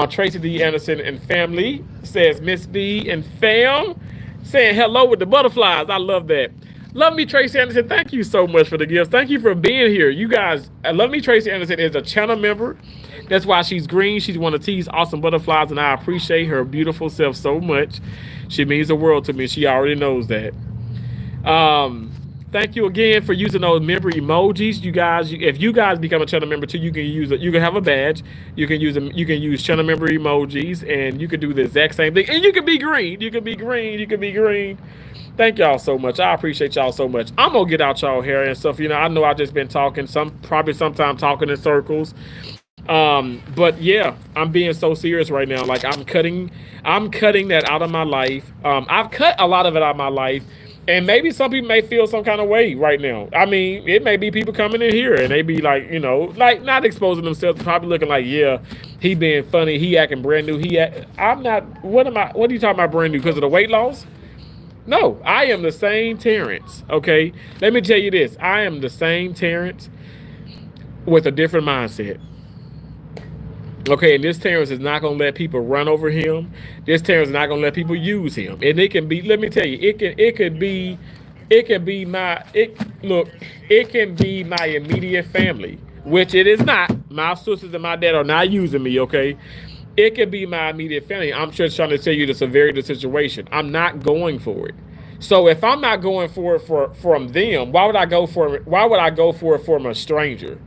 Tracy D. Anderson and family says, Miss B and fam saying hello with the butterflies. I love that. Love Me Tracy Anderson, thank you so much for the gifts. Thank you for being here. You guys, Love Me Tracy Anderson is a channel member. That's why she's green. She's one of T's awesome butterflies, and I appreciate her beautiful self so much. She means the world to me. She already knows that. Thank you again for using those member emojis. You guys, if you guys become a channel member too, you can use it. You can have a badge. You can use them. You can use channel member emojis, and you can do the exact same thing. And you can be green. You can be green. You can be green. Thank y'all so much. I appreciate y'all so much. I'm gonna get out y'all hair and stuff. You know, I know I've just been talking sometime talking in circles. But yeah, I'm being so serious right now. Like I'm cutting that out of my life. I've cut a lot of it out of my life. And maybe some people may feel some kind of way right now. I mean, it may be people coming in here and they be like, you know, like not exposing themselves, probably looking like, yeah, he being funny, he acting brand new. I'm not, what are you talking about brand new? Because of the weight loss? No, I am the same Terrence, okay? Let me tell you this. I am the same Terrence with a different mindset. Okay, and this Terrence is not gonna let people run over him. This Terrence is not gonna let people use him. And it can be, let me tell you, it can be my immediate family, which it is not. My sisters and my dad are not using me, okay? It could be my immediate family. I'm just trying to tell you the severity of the situation. I'm not going for it. So if I'm not going for it from them, why would I go for it from a stranger?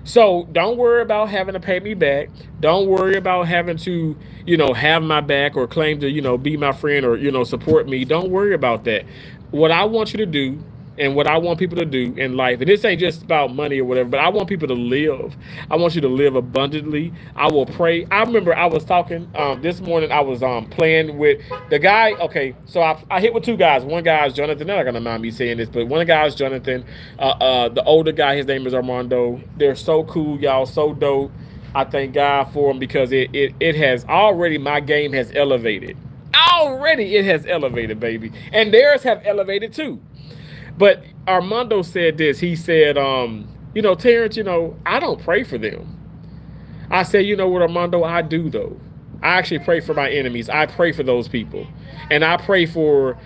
So don't worry about having to pay me back. Don't worry about having to, you know, have my back or claim to, you know, be my friend or, you know, support me. Don't worry about that. What I want you to do and what I want people to do in life, and this ain't just about money or whatever, but I want people to live. I want you to live abundantly. I will pray. I remember I was talking this morning. I was playing with the guy. Okay, so I hit with two guys. One guy is Jonathan. They're not gonna mind me saying this, but one guy is Jonathan. The older guy, his name is Armando. They're so cool, y'all. So dope. I thank God for them because it has already, my game has elevated. Already it has elevated, baby, and theirs have elevated too. But Armando said this. He said, you know, Terrence, you know, I don't pray for them. I said, you know what, Armando, I do, though. I actually pray for my enemies. I pray for those people. And I pray for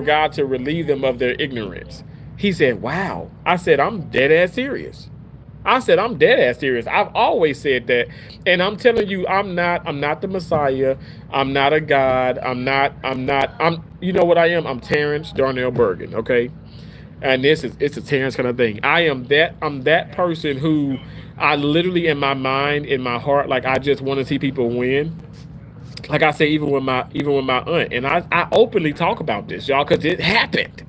God to relieve them of their ignorance. He said, wow. I said, I'm dead ass serious. I said, I'm dead ass serious. I've always said that. And I'm telling you, I'm not the Messiah. I'm not a God. You know what I am? I'm Terrence Darnell Bergen, okay? And it's a Terrence kind of thing. I'm that person who I literally in my mind, in my heart, like I just want to see people win. Like I say, even with my aunt, and I openly talk about this, y'all, because it happened.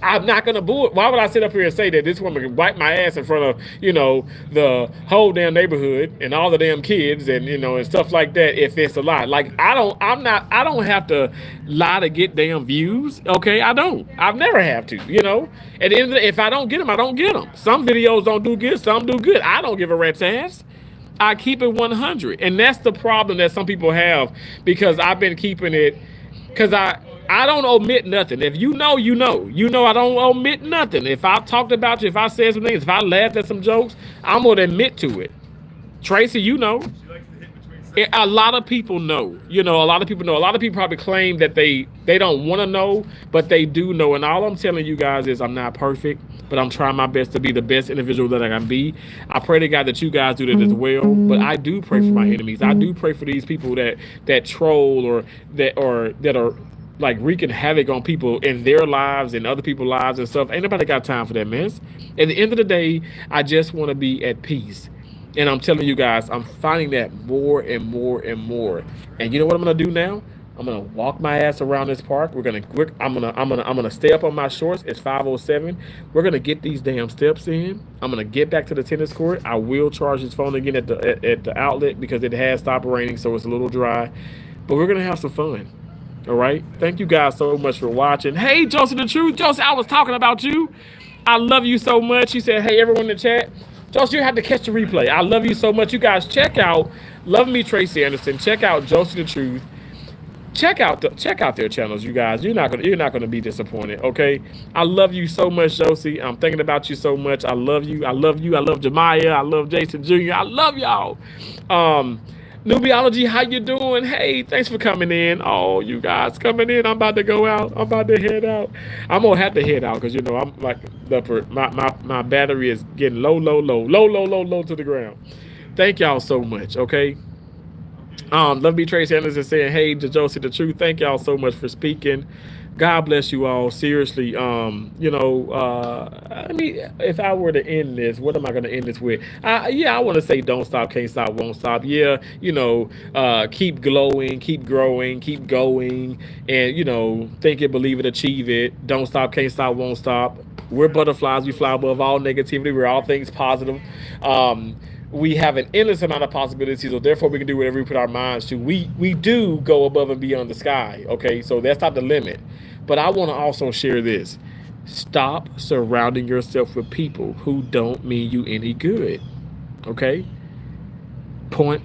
I'm not gonna boo it. Why would I sit up here and say that this woman can wipe my ass in front of the whole damn neighborhood and all the damn kids and and stuff like that if it's a lie? Like I don't have to lie to get damn views. Okay, I don't. I've never have to. At the end of the day, if I don't get them, I don't get them. Some videos don't do good, some do good. I don't give a rat's ass. I keep it 100, and that's the problem that some people have because I've been keeping it because I don't omit nothing. If you know, you know. You know I don't omit nothing. If I talked about you, if I said some things, if I laughed at some jokes, I'm gonna admit to it. Tracy, you know. A lot of people know. A lot of people know. A lot of people probably claim that they don't want to know, but they do know. And all I'm telling you guys is I'm not perfect, but I'm trying my best to be the best individual that I can be. I pray to God that you guys do that as well. But I do pray for my enemies. I do pray for these people that troll or that are like wreaking havoc on people in their lives and other people's lives and stuff. Ain't nobody got time for that mess. At the end of the day, I just want to be at peace. And I'm telling you guys, I'm finding that more and more and more. And you know what I'm gonna do now? I'm gonna walk my ass around this park. I'm gonna stay up on my shorts. It's 5:07. We're gonna get these damn steps in. I'm gonna get back to the tennis court. I will charge this phone again at the outlet because it has stopped raining, so it's a little dry. But we're gonna have some fun. All right. Thank you guys so much for watching. Hey, Josie the Truth. Josie, I was talking about you. I love you so much. She said, hey, everyone in the chat. Josie, you have to catch the replay. I love you so much. You guys check out Love Me Tracy Anderson. Check out Josie the Truth. Check out their channels, you guys. You're not gonna be disappointed. Okay. I love you so much, Josie. I'm thinking about you so much. I love you. I love you. I love Jemiah. I love Jason Jr. I love y'all. Nubiology, how you doing? Hey, thanks for coming in. Oh, you guys coming in. I'm about to go out. I'm about to head out. I'm gonna have to head out because I'm like my battery is getting low to the ground. Thank y'all so much. Okay. Love me Tracy Anderson saying, hey to Josie the Truth. Thank y'all so much for speaking. God bless you all. Seriously, I mean, if I were to end this, what am I going to end this with? I want to say, don't stop, can't stop, won't stop. Yeah, keep glowing, keep growing, keep going, and think it, believe it, achieve it. Don't stop, can't stop, won't stop. We're butterflies. We fly above all negativity. We're all things positive. We have an endless amount of possibilities, so therefore we can do whatever we put our minds to. We do go above and beyond the sky, okay? So that's not the limit. But I want to also share this. Stop surrounding yourself with people who don't mean you any good, okay? Point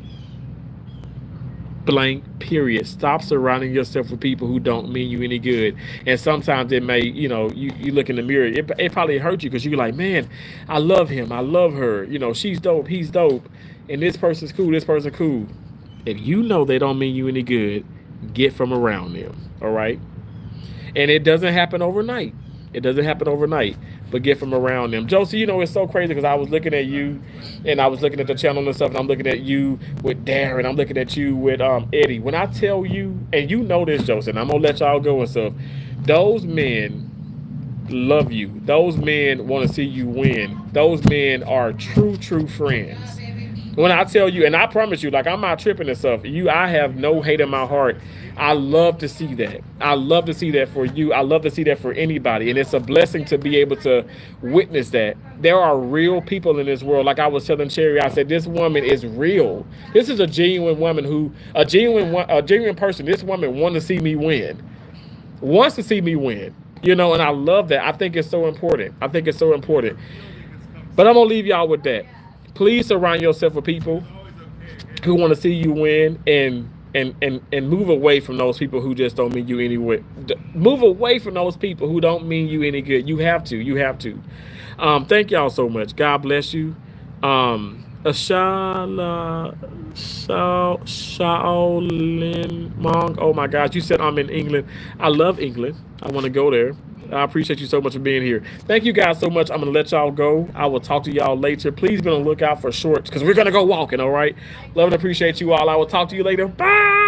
blank, period. Stop surrounding yourself with people who don't mean you any good. And sometimes it may, you look in the mirror, it probably hurt you because you're like, man, I love him, I love her, she's dope, he's dope, and this person's cool, this person's cool. If you know they don't mean you any good, get from around them. All right. And it doesn't happen overnight. But get from around them. Josie, it's so crazy because I was looking at you and I was looking at the channel and stuff, and I'm looking at you with Darren, I'm looking at you with Eddie. When I tell you, and you know this, Josie, and I'm gonna let y'all go and stuff, those men love you. Those men want to see you win. Those men are true friends. When I tell you, and I promise you, like, I'm not tripping and stuff, I have no hate in my heart. I love to see that. I love to see that for you. I love to see that for anybody. And it's a blessing to be able to witness that. There are real people in this world. Like I was telling Cherry, I said, this woman is real. This is a genuine woman a genuine person. This woman wants to see me win. And I love that. I think it's so important. But I'm going to leave y'all with that. Please surround yourself with people who want to see you win and move away from those people who just don't mean you any way. Move away from those people who don't mean you any good. You have to. Thank y'all so much. God bless you. Shaolin Mong. Oh my gosh, you said I'm in England. I love England. I want to go there. I appreciate you so much for being here. Thank you guys so much. I'm gonna let y'all go. I will talk to y'all later. Please be on the lookout for shorts because we're gonna go walking. All right. Love and appreciate you all. I will talk to you later. Bye.